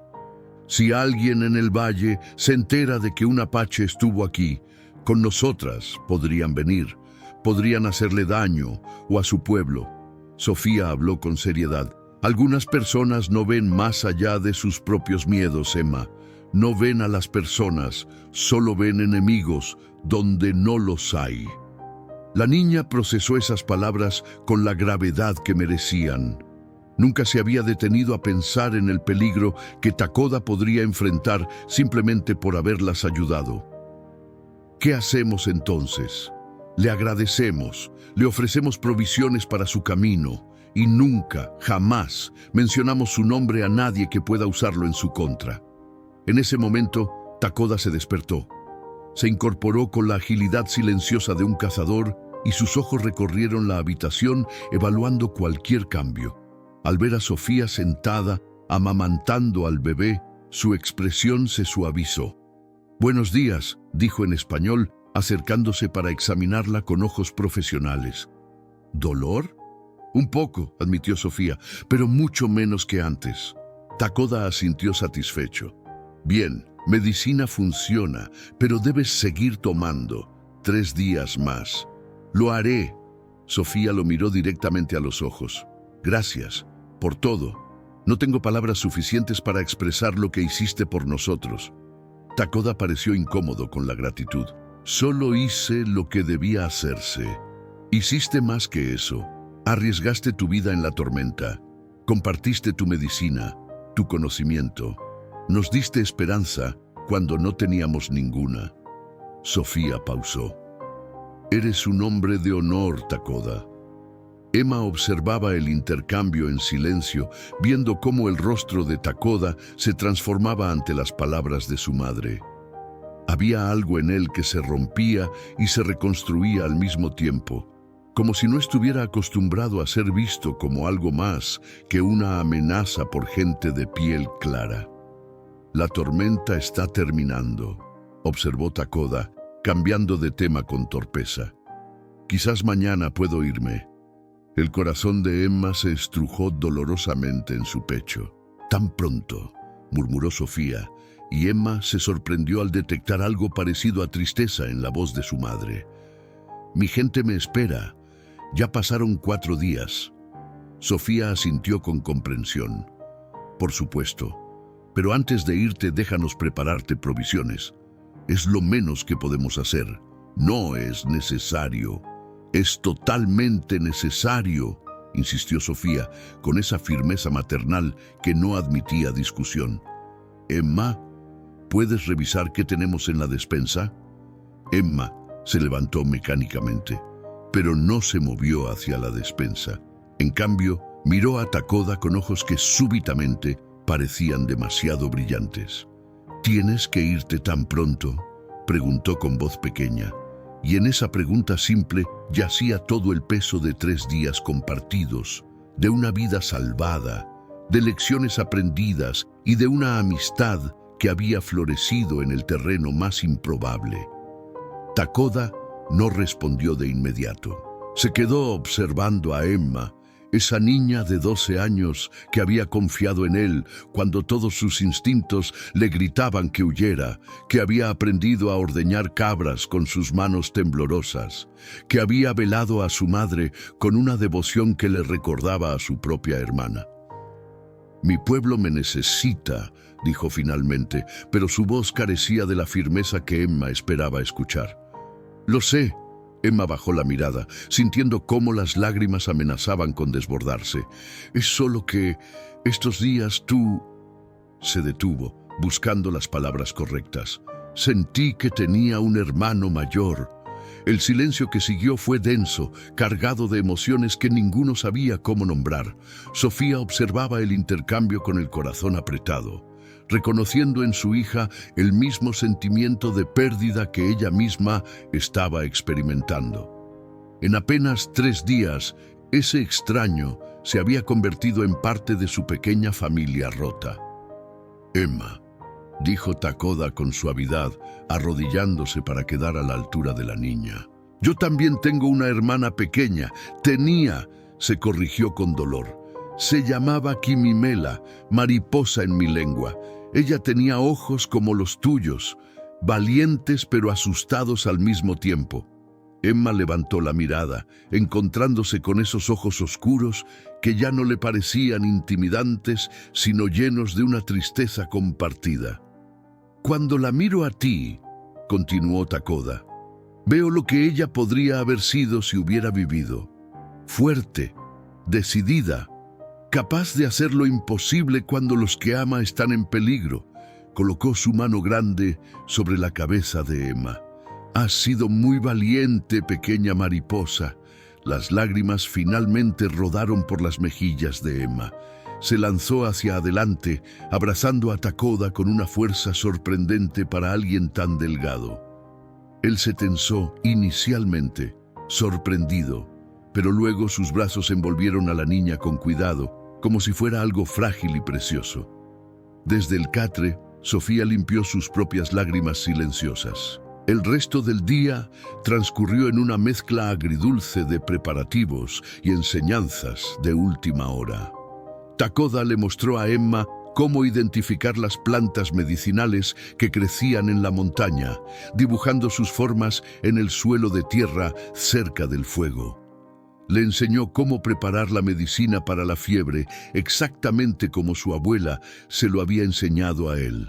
Si alguien en el valle se entera de que un apache estuvo aquí, con nosotras podrían venir, podrían hacerle daño o a su pueblo. Sofía habló con seriedad. Algunas personas no ven más allá de sus propios miedos, Emma. No ven a las personas, solo ven enemigos donde no los hay. La niña procesó esas palabras con la gravedad que merecían. Nunca se había detenido a pensar en el peligro que Takoda podría enfrentar simplemente por haberlas ayudado. ¿Qué hacemos entonces? Le agradecemos, le ofrecemos provisiones para su camino y nunca, jamás, mencionamos su nombre a nadie que pueda usarlo en su contra. En ese momento, Takoda se despertó. Se incorporó con la agilidad silenciosa de un cazador y sus ojos recorrieron la habitación evaluando cualquier cambio. Al ver a Sofía sentada, amamantando al bebé, su expresión se suavizó. «Buenos días», dijo en español, acercándose para examinarla con ojos profesionales. «¿Dolor?» «Un poco», admitió Sofía, «pero mucho menos que antes». Takoda asintió satisfecho. «Bien, medicina funciona, pero debes seguir tomando. 3 días más». «Lo haré». Sofía lo miró directamente a los ojos. «Gracias por todo. No tengo palabras suficientes para expresar lo que hiciste por nosotros». Takoda pareció incómodo con la gratitud. «Solo hice lo que debía hacerse». «Hiciste más que eso. Arriesgaste tu vida en la tormenta. Compartiste tu medicina, tu conocimiento. Nos diste esperanza cuando no teníamos ninguna». Sofía pausó. «Eres un hombre de honor, Takoda». Emma observaba el intercambio en silencio, viendo cómo el rostro de Takoda se transformaba ante las palabras de su madre. Había algo en él que se rompía y se reconstruía al mismo tiempo, como si no estuviera acostumbrado a ser visto como algo más que una amenaza por gente de piel clara. «La tormenta está terminando», observó Takoda, cambiando de tema con torpeza. «Quizás mañana puedo irme». El corazón de Emma se estrujó dolorosamente en su pecho. «Tan pronto», murmuró Sofía, y Emma se sorprendió al detectar algo parecido a tristeza en la voz de su madre. «Mi gente me espera. Ya pasaron 4 días». Sofía asintió con comprensión. «Por supuesto. Pero antes de irte, déjanos prepararte provisiones. Es lo menos que podemos hacer. No es necesario». «Es totalmente necesario», insistió Sofía, con esa firmeza maternal que no admitía discusión. «Emma, ¿puedes revisar qué tenemos en la despensa?» Emma se levantó mecánicamente, pero no se movió hacia la despensa. En cambio, miró a Takoda con ojos que súbitamente parecían demasiado brillantes. «¿Tienes que irte tan pronto?», preguntó con voz pequeña. Y en esa pregunta simple yacía todo el peso de 3 días compartidos, de una vida salvada, de lecciones aprendidas y de una amistad que había florecido en el terreno más improbable. Takoda no respondió de inmediato. Se quedó observando a Emma, esa niña de 12 años que había confiado en él cuando todos sus instintos le gritaban que huyera, que había aprendido a ordeñar cabras con sus manos temblorosas, que había velado a su madre con una devoción que le recordaba a su propia hermana. «Mi pueblo me necesita», dijo finalmente, pero su voz carecía de la firmeza que Emma esperaba escuchar. «Lo sé». Emma bajó la mirada, sintiendo cómo las lágrimas amenazaban con desbordarse. «Es solo que estos días tú...» Se detuvo, buscando las palabras correctas. «Sentí que tenía un hermano mayor». El silencio que siguió fue denso, cargado de emociones que ninguno sabía cómo nombrar. Sofía observaba el intercambio con el corazón apretado, reconociendo en su hija el mismo sentimiento de pérdida que ella misma estaba experimentando. En apenas 3 días, ese extraño se había convertido en parte de su pequeña familia rota. «Emma», dijo Takoda con suavidad, arrodillándose para quedar a la altura de la niña. «Yo también tengo una hermana pequeña. Tenía», se corrigió con dolor. «Se llamaba Kimimela, mariposa en mi lengua. Ella tenía ojos como los tuyos, valientes pero asustados al mismo tiempo». Emma levantó la mirada, encontrándose con esos ojos oscuros que ya no le parecían intimidantes, sino llenos de una tristeza compartida. «Cuando la miro a ti», continuó Takoda, «veo lo que ella podría haber sido si hubiera vivido. Fuerte, decidida, capaz de hacer lo imposible cuando los que ama están en peligro». Colocó su mano grande sobre la cabeza de Emma. «Has sido muy valiente, pequeña mariposa». Las lágrimas finalmente rodaron por las mejillas de Emma. Se lanzó hacia adelante, abrazando a Takoda con una fuerza sorprendente para alguien tan delgado. Él se tensó inicialmente, sorprendido, pero luego sus brazos envolvieron a la niña con cuidado, como si fuera algo frágil y precioso. Desde el catre, Sofía limpió sus propias lágrimas silenciosas. El resto del día transcurrió en una mezcla agridulce de preparativos y enseñanzas de última hora. Takoda le mostró a Emma cómo identificar las plantas medicinales que crecían en la montaña, dibujando sus formas en el suelo de tierra cerca del fuego. Le enseñó cómo preparar la medicina para la fiebre, exactamente como su abuela se lo había enseñado a él.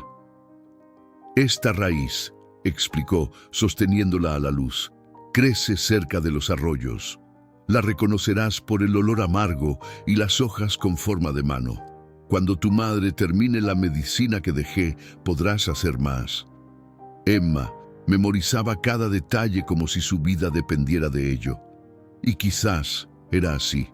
«Esta raíz», explicó, sosteniéndola a la luz, «crece cerca de los arroyos. La reconocerás por el olor amargo y las hojas con forma de mano. Cuando tu madre termine la medicina que dejé, podrás hacer más». Emma memorizaba cada detalle como si su vida dependiera de ello. Y quizás era así.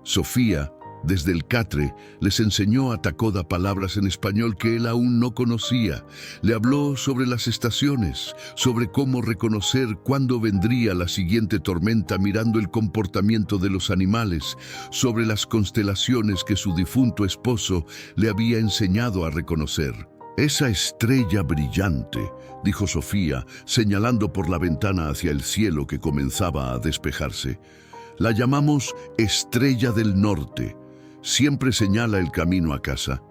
Sofía, desde el catre, les enseñó a Takoda palabras en español que él aún no conocía. Le habló sobre las estaciones, sobre cómo reconocer cuándo vendría la siguiente tormenta mirando el comportamiento de los animales, sobre las constelaciones que su difunto esposo le había enseñado a reconocer. «Esa estrella brillante», dijo Sofía, señalando por la ventana hacia el cielo que comenzaba a despejarse. «La llamamos Estrella del Norte. Siempre señala el camino a casa».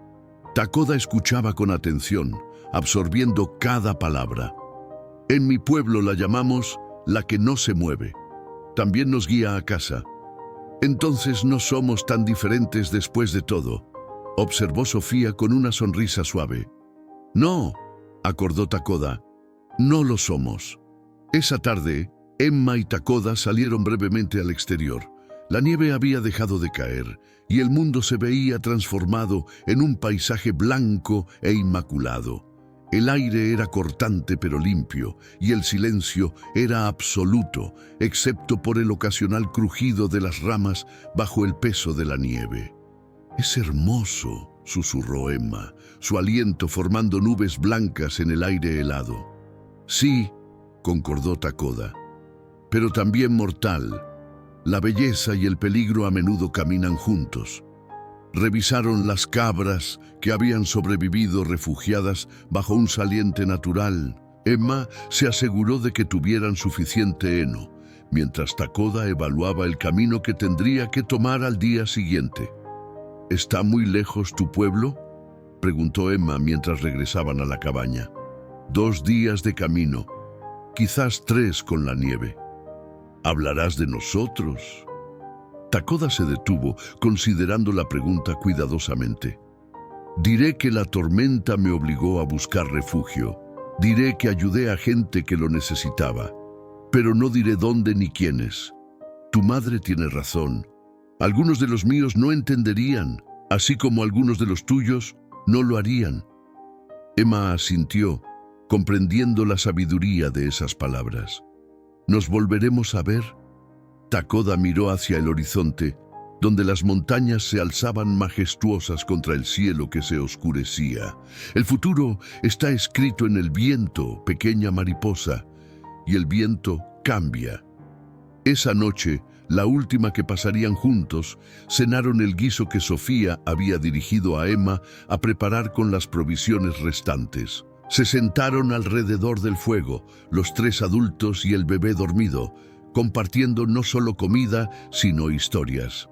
Takoda escuchaba con atención, absorbiendo cada palabra. «En mi pueblo la llamamos la que no se mueve. También nos guía a casa». «Entonces no somos tan diferentes después de todo», observó Sofía con una sonrisa suave. «No», acordó Takoda, «no lo somos». Esa tarde, Emma y Takoda salieron brevemente al exterior. La nieve había dejado de caer y el mundo se veía transformado en un paisaje blanco e inmaculado. El aire era cortante pero limpio y el silencio era absoluto, excepto por el ocasional crujido de las ramas bajo el peso de la nieve. «Es hermoso», susurró Emma, su aliento formando nubes blancas en el aire helado. «Sí», concordó Takoda, pero también mortal. La belleza y el peligro a menudo caminan juntos. Revisaron las cabras que habían sobrevivido refugiadas bajo un saliente natural. Emma se aseguró de que tuvieran suficiente heno, mientras Takoda evaluaba el camino que tendría que tomar al día siguiente. ¿Está muy lejos tu pueblo?, preguntó Emma mientras regresaban a la cabaña. 2 días de camino, quizás 3 con la nieve. ¿Hablarás de nosotros? Takoda se detuvo, considerando la pregunta cuidadosamente. Diré que la tormenta me obligó a buscar refugio. Diré que ayudé a gente que lo necesitaba. Pero no diré dónde ni quiénes. Tu madre tiene razón. Algunos de los míos no entenderían, así como algunos de los tuyos no lo harían. Emma asintió, comprendiendo la sabiduría de esas palabras. ¿Nos volveremos a ver? Takoda miró hacia el horizonte, donde las montañas se alzaban majestuosas contra el cielo que se oscurecía. El futuro está escrito en el viento, pequeña mariposa, y el viento cambia. Esa noche, la última que pasarían juntos, cenaron el guiso que Sofía había dirigido a Emma a preparar con las provisiones restantes. Se sentaron alrededor del fuego, los 3 adultos y el bebé dormido, compartiendo no solo comida, sino historias.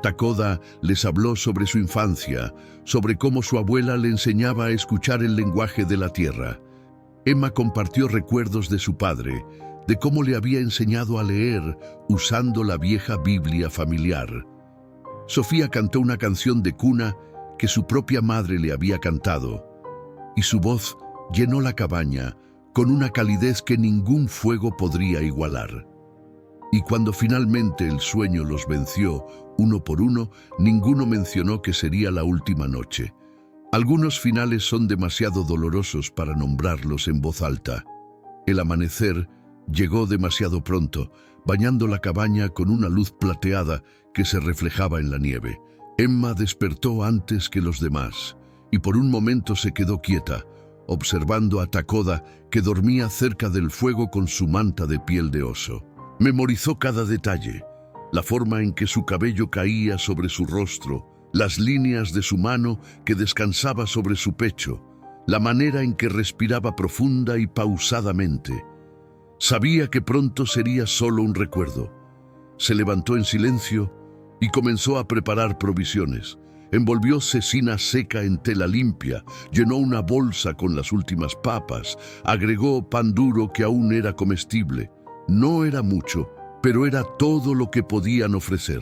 Takoda les habló sobre su infancia, sobre cómo su abuela le enseñaba a escuchar el lenguaje de la tierra. Emma compartió recuerdos de su padre, de cómo le había enseñado a leer usando la vieja Biblia familiar. Sofía cantó una canción de cuna que su propia madre le había cantado, y su voz llenó la cabaña con una calidez que ningún fuego podría igualar. Y cuando finalmente el sueño los venció, uno por uno, ninguno mencionó que sería la última noche. Algunos finales son demasiado dolorosos para nombrarlos en voz alta. El amanecer llegó demasiado pronto, bañando la cabaña con una luz plateada que se reflejaba en la nieve. Emma despertó antes que los demás, y por un momento se quedó quieta, observando a Takoda, que dormía cerca del fuego con su manta de piel de oso. Memorizó cada detalle, la forma en que su cabello caía sobre su rostro, las líneas de su mano que descansaba sobre su pecho, la manera en que respiraba profunda y pausadamente. Sabía que pronto sería solo un recuerdo. Se levantó en silencio y comenzó a preparar provisiones. Envolvió cecina seca en tela limpia, llenó una bolsa con las últimas papas, agregó pan duro que aún era comestible. No era mucho, pero era todo lo que podían ofrecer.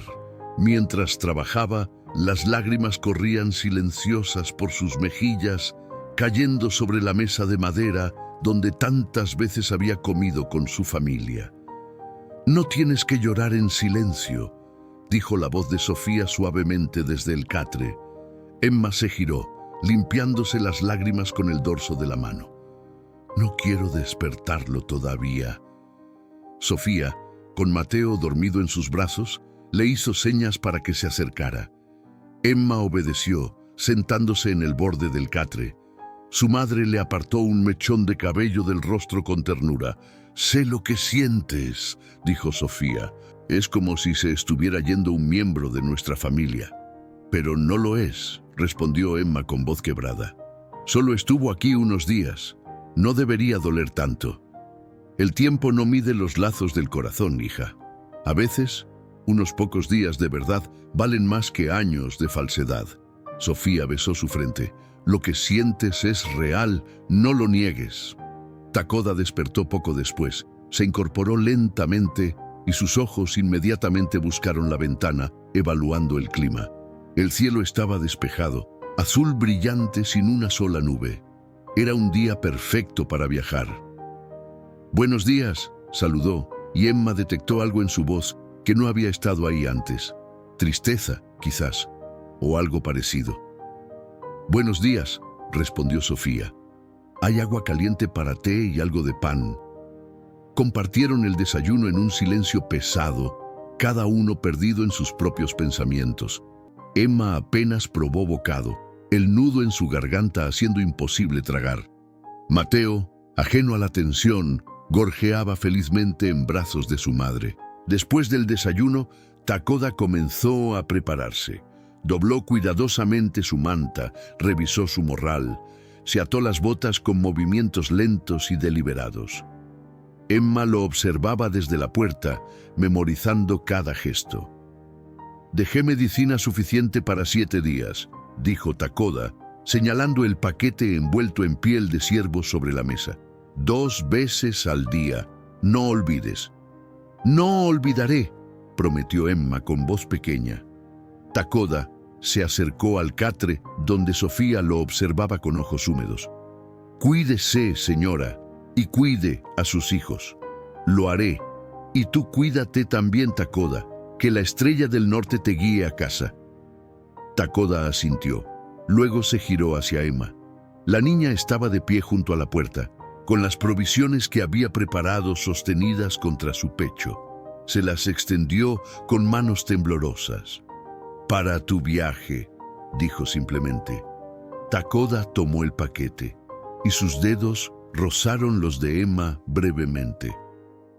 Mientras trabajaba, las lágrimas corrían silenciosas por sus mejillas, cayendo sobre la mesa de madera donde tantas veces había comido con su familia. «No tienes que llorar en silencio», dijo la voz de Sofía suavemente desde el catre. Emma se giró, limpiándose las lágrimas con el dorso de la mano. «No quiero despertarlo todavía». Sofía, con Mateo dormido en sus brazos, le hizo señas para que se acercara. Emma obedeció, sentándose en el borde del catre. Su madre le apartó un mechón de cabello del rostro con ternura. «Sé lo que sientes», dijo Sofía. «Es como si se estuviera yendo un miembro de nuestra familia». «Pero no lo es», respondió Emma con voz quebrada. «Solo estuvo aquí unos días. No debería doler tanto». «El tiempo no mide los lazos del corazón, hija. A veces, unos pocos días de verdad valen más que años de falsedad». Sofía besó su frente. «Lo que sientes es real, no lo niegues». Takoda despertó poco después, se incorporó lentamente y sus ojos inmediatamente buscaron la ventana, evaluando el clima. El cielo estaba despejado, azul brillante sin una sola nube. Era un día perfecto para viajar. «Buenos días», saludó, y Emma detectó algo en su voz que no había estado ahí antes. Tristeza, quizás, o algo parecido. «Buenos días», respondió Sofía. «Hay agua caliente para té y algo de pan». Compartieron el desayuno en un silencio pesado, cada uno perdido en sus propios pensamientos. Emma apenas probó bocado, el nudo en su garganta haciendo imposible tragar. Mateo, ajeno a la tensión, Gorjeaba felizmente en brazos de su madre. Después del desayuno, Takoda comenzó a prepararse. Dobló cuidadosamente su manta, revisó su morral, se ató las botas con movimientos lentos y deliberados. Emma lo observaba desde la puerta, memorizando cada gesto. «Dejé medicina suficiente para 7 días», dijo Takoda, señalando el paquete envuelto en piel de ciervo sobre la mesa. «2 veces al día. No olvides». «No olvidaré», prometió Emma con voz pequeña. Takoda se acercó al catre donde Sofía lo observaba con ojos húmedos. «Cuídese, señora, y cuide a sus hijos». «Lo haré. Y tú cuídate también, Takoda, que la estrella del norte te guíe a casa». Takoda asintió. Luego se giró hacia Emma. La niña estaba de pie junto a la puerta, con las provisiones que había preparado sostenidas contra su pecho. Se las extendió con manos temblorosas. «Para tu viaje», dijo simplemente. Takoda tomó el paquete y sus dedos rozaron los de Emma brevemente.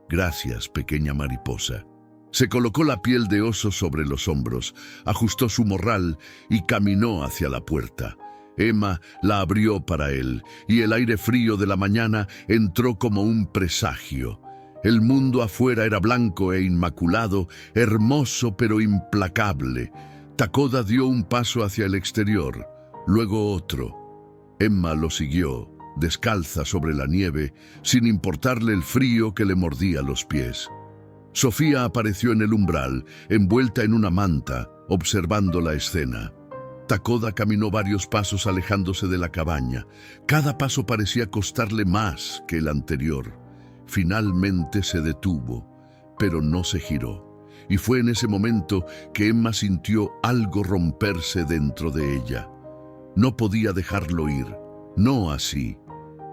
«Gracias, pequeña mariposa». Se colocó la piel de oso sobre los hombros, ajustó su morral y caminó hacia la puerta. Emma la abrió para él, y el aire frío de la mañana entró como un presagio. El mundo afuera era blanco e inmaculado, hermoso pero implacable. Takoda dio un paso hacia el exterior, luego otro. Emma lo siguió, descalza sobre la nieve, sin importarle el frío que le mordía los pies. Sofía apareció en el umbral, envuelta en una manta, observando la escena. Takoda caminó varios pasos alejándose de la cabaña. Cada paso parecía costarle más que el anterior. Finalmente se detuvo, pero no se giró. Y fue en ese momento que Emma sintió algo romperse dentro de ella. No podía dejarlo ir, no así.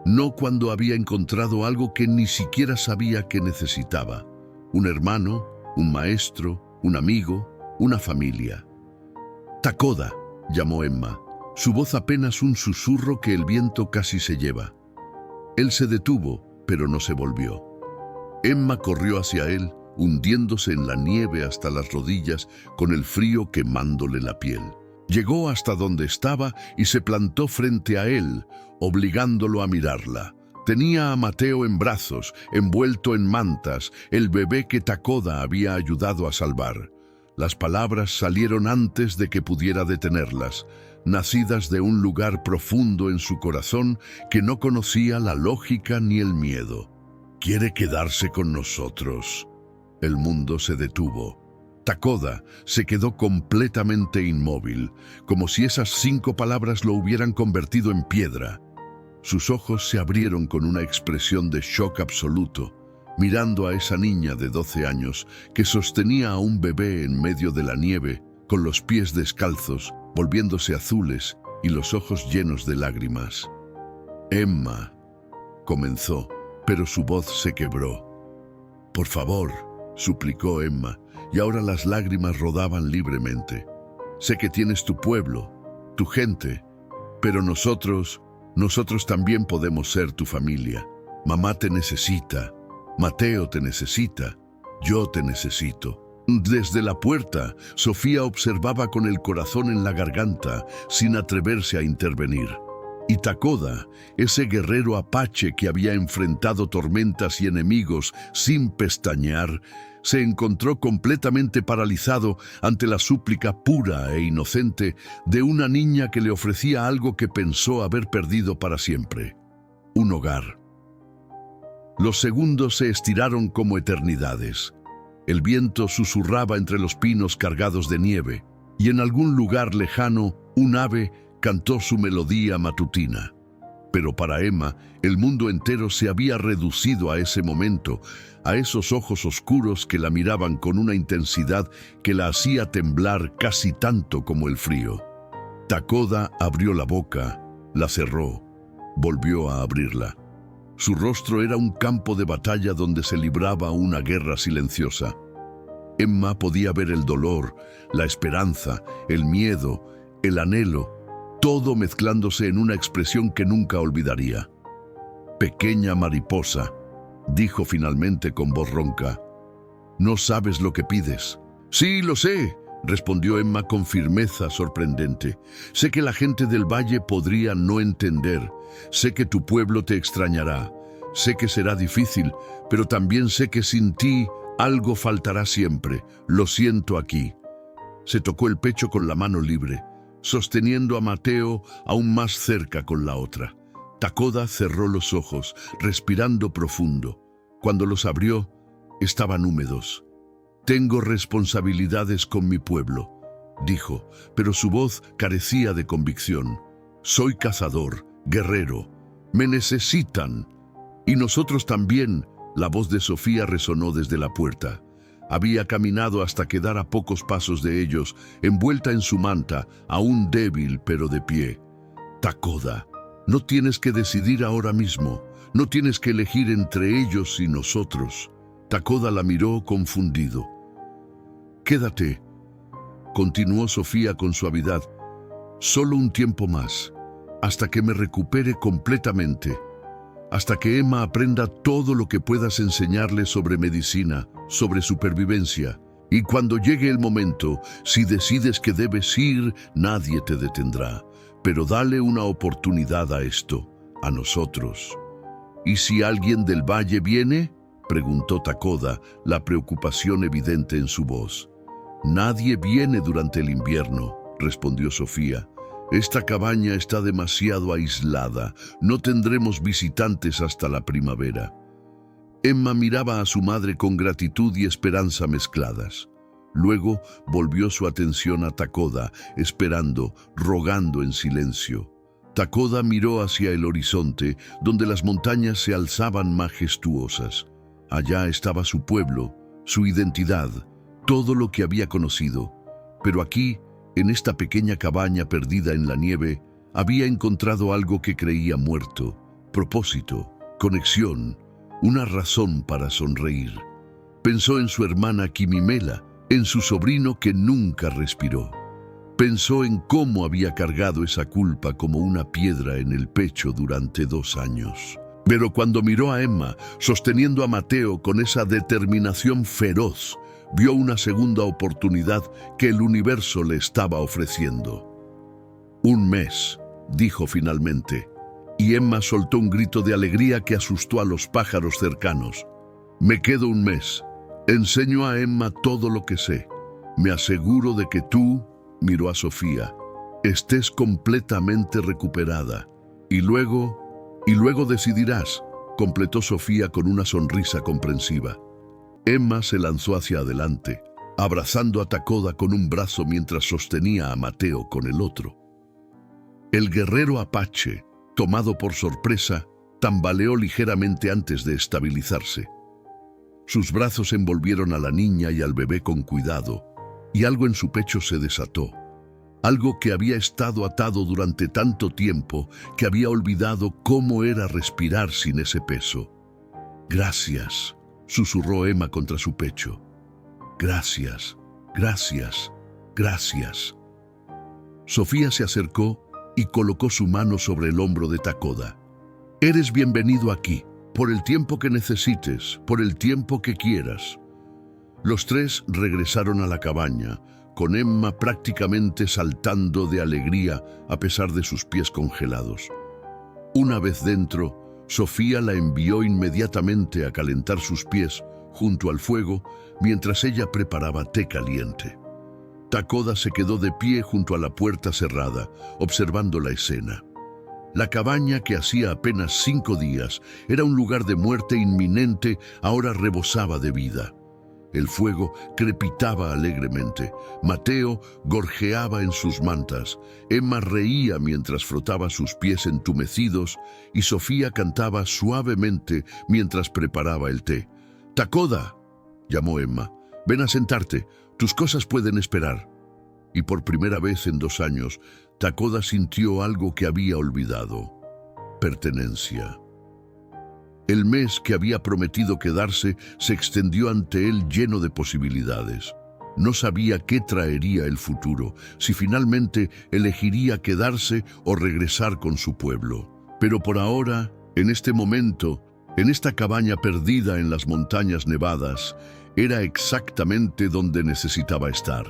No cuando había encontrado algo que ni siquiera sabía que necesitaba. Un hermano, un maestro, un amigo, una familia. «Takoda», llamó Emma, su voz apenas un susurro que el viento casi se lleva. Él se detuvo, pero no se volvió. Emma corrió hacia él, hundiéndose en la nieve hasta las rodillas, con el frío quemándole la piel. Llegó hasta donde estaba y se plantó frente a él, obligándolo a mirarla. Tenía a Mateo en brazos, envuelto en mantas, el bebé que Takoda había ayudado a salvar. Las palabras salieron antes de que pudiera detenerlas, nacidas de un lugar profundo en su corazón que no conocía la lógica ni el miedo. «Quiere quedarse con nosotros». El mundo se detuvo. Takoda se quedó completamente inmóvil, como si esas 5 palabras lo hubieran convertido en piedra. Sus ojos se abrieron con una expresión de shock absoluto, mirando a esa niña de 12 años que sostenía a un bebé en medio de la nieve, con los pies descalzos, volviéndose azules y los ojos llenos de lágrimas. «Emma», comenzó, pero su voz se quebró. «Por favor», suplicó Emma, y ahora las lágrimas rodaban libremente. «Sé que tienes tu pueblo, tu gente, pero nosotros también podemos ser tu familia. Mamá te necesita, Mateo te necesita, yo te necesito». Desde la puerta, Sofía observaba con el corazón en la garganta, sin atreverse a intervenir. Y Takoda, ese guerrero apache que había enfrentado tormentas y enemigos sin pestañear, se encontró completamente paralizado ante la súplica pura e inocente de una niña que le ofrecía algo que pensó haber perdido para siempre: un hogar. Los segundos se estiraron como eternidades. El viento susurraba entre los pinos cargados de nieve, y en algún lugar lejano un ave cantó su melodía matutina. Pero para Emma, el mundo entero se había reducido a ese momento, a esos ojos oscuros que la miraban con una intensidad que la hacía temblar casi tanto como el frío. Takoda abrió la boca, la cerró, volvió a abrirla. Su rostro era un campo de batalla donde se libraba una guerra silenciosa. Emma podía ver el dolor, la esperanza, el miedo, el anhelo, todo mezclándose en una expresión que nunca olvidaría. «Pequeña mariposa», dijo finalmente con voz ronca. No sabes lo que pides. Sí, lo sé, respondió Emma con firmeza sorprendente. Sé que la gente del valle podría no entender. Sé que tu pueblo te extrañará. Sé que será difícil, pero también sé que sin ti algo faltará siempre. Lo siento aquí. Se tocó el pecho con la mano libre, sosteniendo a Mateo aún más cerca con la otra. Takoda cerró los ojos, respirando profundo. Cuando los abrió, estaban húmedos. Tengo responsabilidades con mi pueblo, dijo, pero su voz carecía de convicción. Soy cazador, guerrero. Me necesitan. Y nosotros también. La voz de Sofía resonó desde la puerta. Había caminado hasta quedar a pocos pasos de ellos, envuelta en su manta, aún débil pero de pie. Takoda, no tienes que decidir ahora mismo. No tienes que elegir entre ellos y nosotros. Takoda la miró confundido. Quédate, continuó Sofía con suavidad. Solo un tiempo más, hasta que me recupere completamente. Hasta que Emma aprenda todo lo que puedas enseñarle sobre medicina, sobre supervivencia. Y cuando llegue el momento, si decides que debes ir, nadie te detendrá. Pero dale una oportunidad a esto, a nosotros. ¿Y si alguien del valle viene?, preguntó Takoda, la preocupación evidente en su voz. Nadie viene durante el invierno, respondió Sofía. Esta cabaña está demasiado aislada. No tendremos visitantes hasta la primavera. Emma miraba a su madre con gratitud y esperanza mezcladas. Luego volvió su atención a Takoda, esperando, rogando en silencio. Takoda miró hacia el horizonte, donde las montañas se alzaban majestuosas. Allá estaba su pueblo, su identidad, todo lo que había conocido. Pero aquí, en esta pequeña cabaña perdida en la nieve, había encontrado algo que creía muerto: propósito, conexión, una razón para sonreír. Pensó en su hermana Kimimela, en su sobrino que nunca respiró. Pensó en cómo había cargado esa culpa como una piedra en el pecho durante 2 años. Pero cuando miró a Emma, sosteniendo a Mateo con esa determinación feroz, vio una segunda oportunidad que el universo le estaba ofreciendo. 1 mes, dijo finalmente, y Emma soltó un grito de alegría que asustó a los pájaros cercanos. Me quedo 1 mes. Enseño a Emma todo lo que sé. Me aseguro de que tú, miró a Sofía, estés completamente recuperada. Y luego decidirás, completó Sofía con una sonrisa comprensiva. Emma se lanzó hacia adelante, abrazando a Takoda con un brazo mientras sostenía a Mateo con el otro. El guerrero apache, tomado por sorpresa, tambaleó ligeramente antes de estabilizarse. Sus brazos envolvieron a la niña y al bebé con cuidado, y algo en su pecho se desató. Algo que había estado atado durante tanto tiempo que había olvidado cómo era respirar sin ese peso. Gracias, susurró Emma contra su pecho. Gracias, gracias, gracias. Sofía se acercó y colocó su mano sobre el hombro de Takoda. Eres bienvenido aquí, por el tiempo que necesites, por el tiempo que quieras. Los 3 regresaron a la cabaña, con Emma prácticamente saltando de alegría a pesar de sus pies congelados. Una vez dentro, Sofía la envió inmediatamente a calentar sus pies junto al fuego mientras ella preparaba té caliente. Takoda se quedó de pie junto a la puerta cerrada, observando la escena. La cabaña, que hacía apenas 5 días era un lugar de muerte inminente, ahora rebosaba de vida. El fuego crepitaba alegremente. Mateo gorjeaba en sus mantas. Emma reía mientras frotaba sus pies entumecidos y Sofía cantaba suavemente mientras preparaba el té. «Takoda», llamó Emma, «ven a sentarte. Tus cosas pueden esperar». Y por primera vez en 2 años, Takoda sintió algo que había olvidado: pertenencia. El mes que había prometido quedarse se extendió ante él lleno de posibilidades. No sabía qué traería el futuro, si finalmente elegiría quedarse o regresar con su pueblo. Pero por ahora, en este momento, En esta cabaña perdida en las montañas nevadas, era exactamente donde necesitaba estar.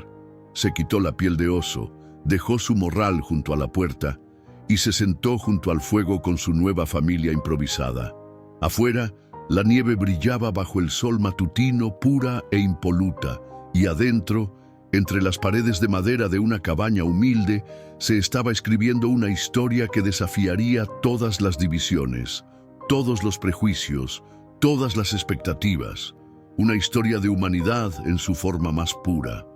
Se quitó la piel de oso, dejó su morral junto a la puerta y se sentó junto al fuego con su nueva familia improvisada. Afuera, la nieve brillaba bajo el sol matutino, pura e impoluta, y adentro, entre las paredes de madera de una cabaña humilde, se estaba escribiendo una historia que desafiaría todas las divisiones, todos los prejuicios, todas las expectativas, una historia de humanidad en su forma más pura.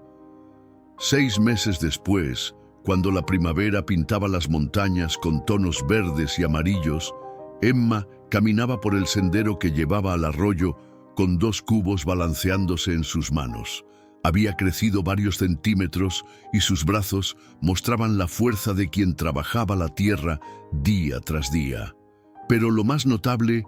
6 meses después, cuando la primavera pintaba las montañas con tonos verdes y amarillos, Emma caminaba por el sendero que llevaba al arroyo con 2 cubos balanceándose en sus manos. Había crecido varios centímetros y sus brazos mostraban la fuerza de quien trabajaba la tierra día tras día. Pero lo más notable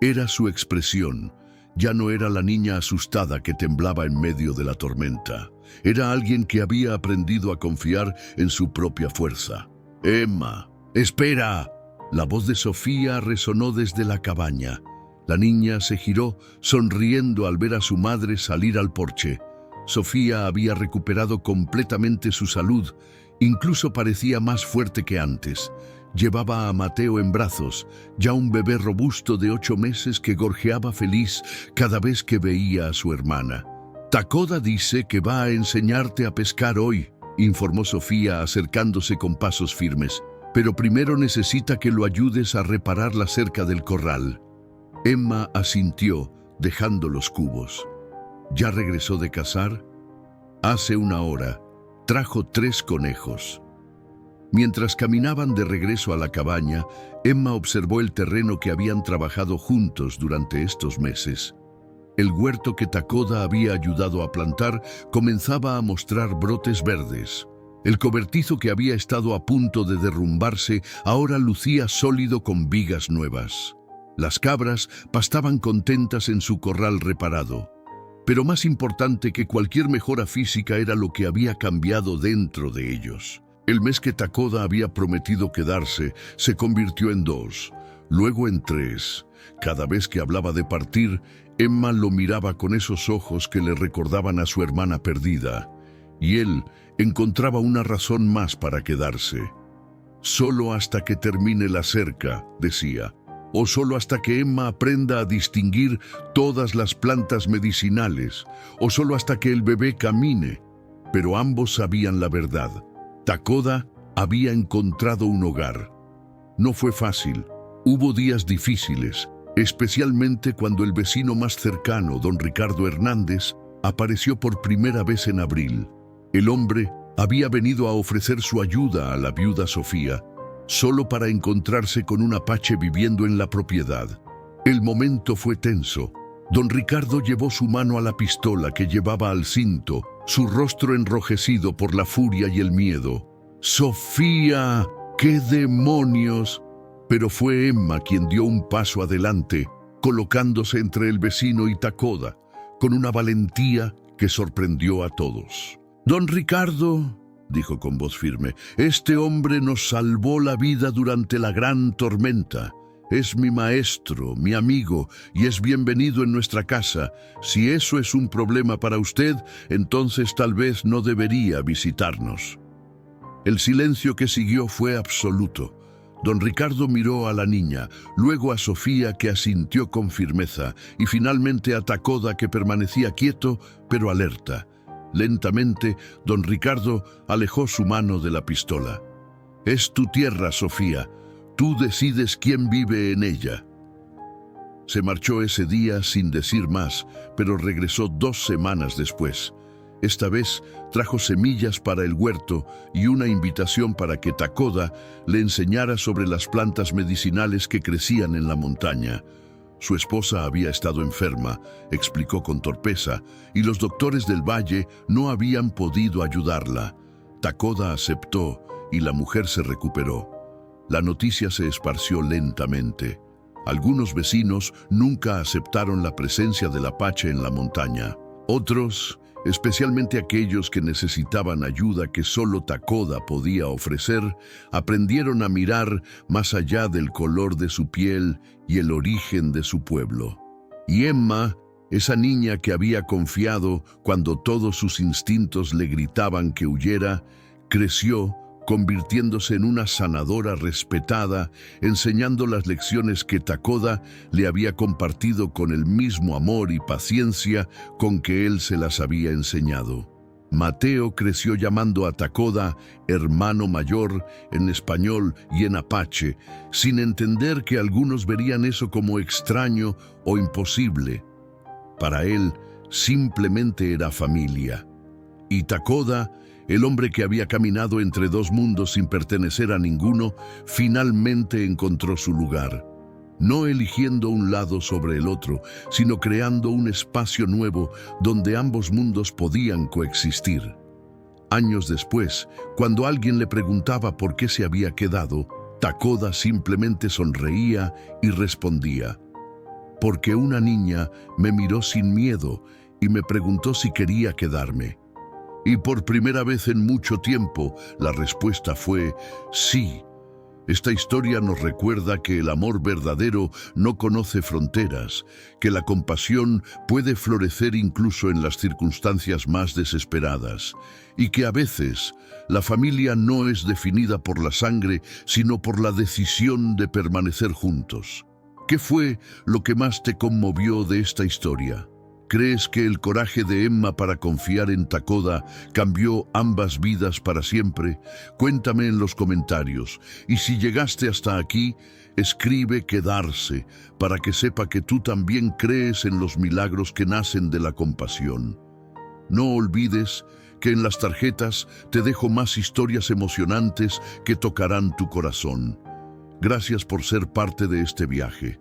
era su expresión. Ya no era la niña asustada que temblaba en medio de la tormenta. Era alguien que había aprendido a confiar en su propia fuerza. «Emma, espera». La voz de Sofía resonó desde la cabaña. La niña se giró, sonriendo al ver a su madre salir al porche. Sofía había recuperado completamente su salud, incluso parecía más fuerte que antes. Llevaba a Mateo en brazos, ya un bebé robusto de 8 meses que gorjeaba feliz cada vez que veía a su hermana. «Takoda dice que va a enseñarte a pescar hoy», informó Sofía acercándose con pasos firmes. «Pero primero necesita que lo ayudes a reparar la cerca del corral». Emma asintió, dejando los cubos. ¿Ya regresó de cazar? Hace 1 hora. Trajo 3 conejos. Mientras caminaban de regreso a la cabaña, Emma observó el terreno que habían trabajado juntos durante estos meses. El huerto que Takoda había ayudado a plantar comenzaba a mostrar brotes verdes. El cobertizo que había estado a punto de derrumbarse ahora lucía sólido con vigas nuevas. Las cabras pastaban contentas en su corral reparado. Pero más importante que cualquier mejora física era lo que había cambiado dentro de ellos. El mes que Takoda había prometido quedarse se convirtió en 2, luego en 3. Cada vez que hablaba de partir, Emma lo miraba con esos ojos que le recordaban a su hermana perdida, y él encontraba una razón más para quedarse. «Solo hasta que termine la cerca», decía, «o solo hasta que Emma aprenda a distinguir todas las plantas medicinales, o solo hasta que el bebé camine». Pero ambos sabían la verdad. Takoda había encontrado un hogar. No fue fácil. Hubo días difíciles, especialmente cuando el vecino más cercano, don Ricardo Hernández, apareció por primera vez en abril. El hombre había venido a ofrecer su ayuda a la viuda Sofía, solo para encontrarse con un apache viviendo en la propiedad. El momento fue tenso. Don Ricardo llevó su mano a la pistola que llevaba al cinto, su rostro enrojecido por la furia y el miedo. «¡Sofía! ¡Qué demonios!». Pero fue Emma quien dio un paso adelante, colocándose entre el vecino y Takoda, con una valentía que sorprendió a todos. «Don Ricardo», dijo con voz firme, «este hombre nos salvó la vida durante la gran tormenta. Es mi maestro, mi amigo, y es bienvenido en nuestra casa. Si eso es un problema para usted, entonces tal vez no debería visitarnos». El silencio que siguió fue absoluto. Don Ricardo miró a la niña, luego a Sofía, que asintió con firmeza, y finalmente a Takoda, que permanecía quieto pero alerta. Lentamente, don Ricardo alejó su mano de la pistola. «Es tu tierra, Sofía. Tú decides quién vive en ella». Se marchó ese día sin decir más, pero regresó 2 semanas después. Esta vez trajo semillas para el huerto y una invitación para que Takoda le enseñara sobre las plantas medicinales que crecían en la montaña. Su esposa había estado enferma, explicó con torpeza, y los doctores del valle no habían podido ayudarla. Takoda aceptó y la mujer se recuperó. La noticia se esparció lentamente. Algunos vecinos nunca aceptaron la presencia del apache en la montaña. Otros, especialmente aquellos que necesitaban ayuda que solo Takoda podía ofrecer, aprendieron a mirar más allá del color de su piel y el origen de su pueblo. Y Emma, esa niña que había confiado cuando todos sus instintos le gritaban que huyera, creció, convirtiéndose en una sanadora respetada, enseñando las lecciones que Takoda le había compartido con el mismo amor y paciencia con que él se las había enseñado. Mateo creció llamando a Takoda hermano mayor en español y en apache, sin entender que algunos verían eso como extraño o imposible. Para él, simplemente era familia. Y Takoda, el hombre que había caminado entre dos mundos sin pertenecer a ninguno, finalmente encontró su lugar, no eligiendo un lado sobre el otro, sino creando un espacio nuevo donde ambos mundos podían coexistir. Años después, cuando alguien le preguntaba por qué se había quedado, Takoda simplemente sonreía y respondía: «Porque una niña me miró sin miedo y me preguntó si quería quedarme». Y por primera vez en mucho tiempo, la respuesta fue sí. Esta historia nos recuerda que el amor verdadero no conoce fronteras, que la compasión puede florecer incluso en las circunstancias más desesperadas, y que a veces la familia no es definida por la sangre, sino por la decisión de permanecer juntos. ¿Qué fue lo que más te conmovió de esta historia? ¿Crees que el coraje de Emma para confiar en Takoda cambió ambas vidas para siempre? Cuéntame en los comentarios. Y si llegaste hasta aquí, escribe quedarse para que sepa que tú también crees en los milagros que nacen de la compasión. No olvides que en las tarjetas te dejo más historias emocionantes que tocarán tu corazón. Gracias por ser parte de este viaje.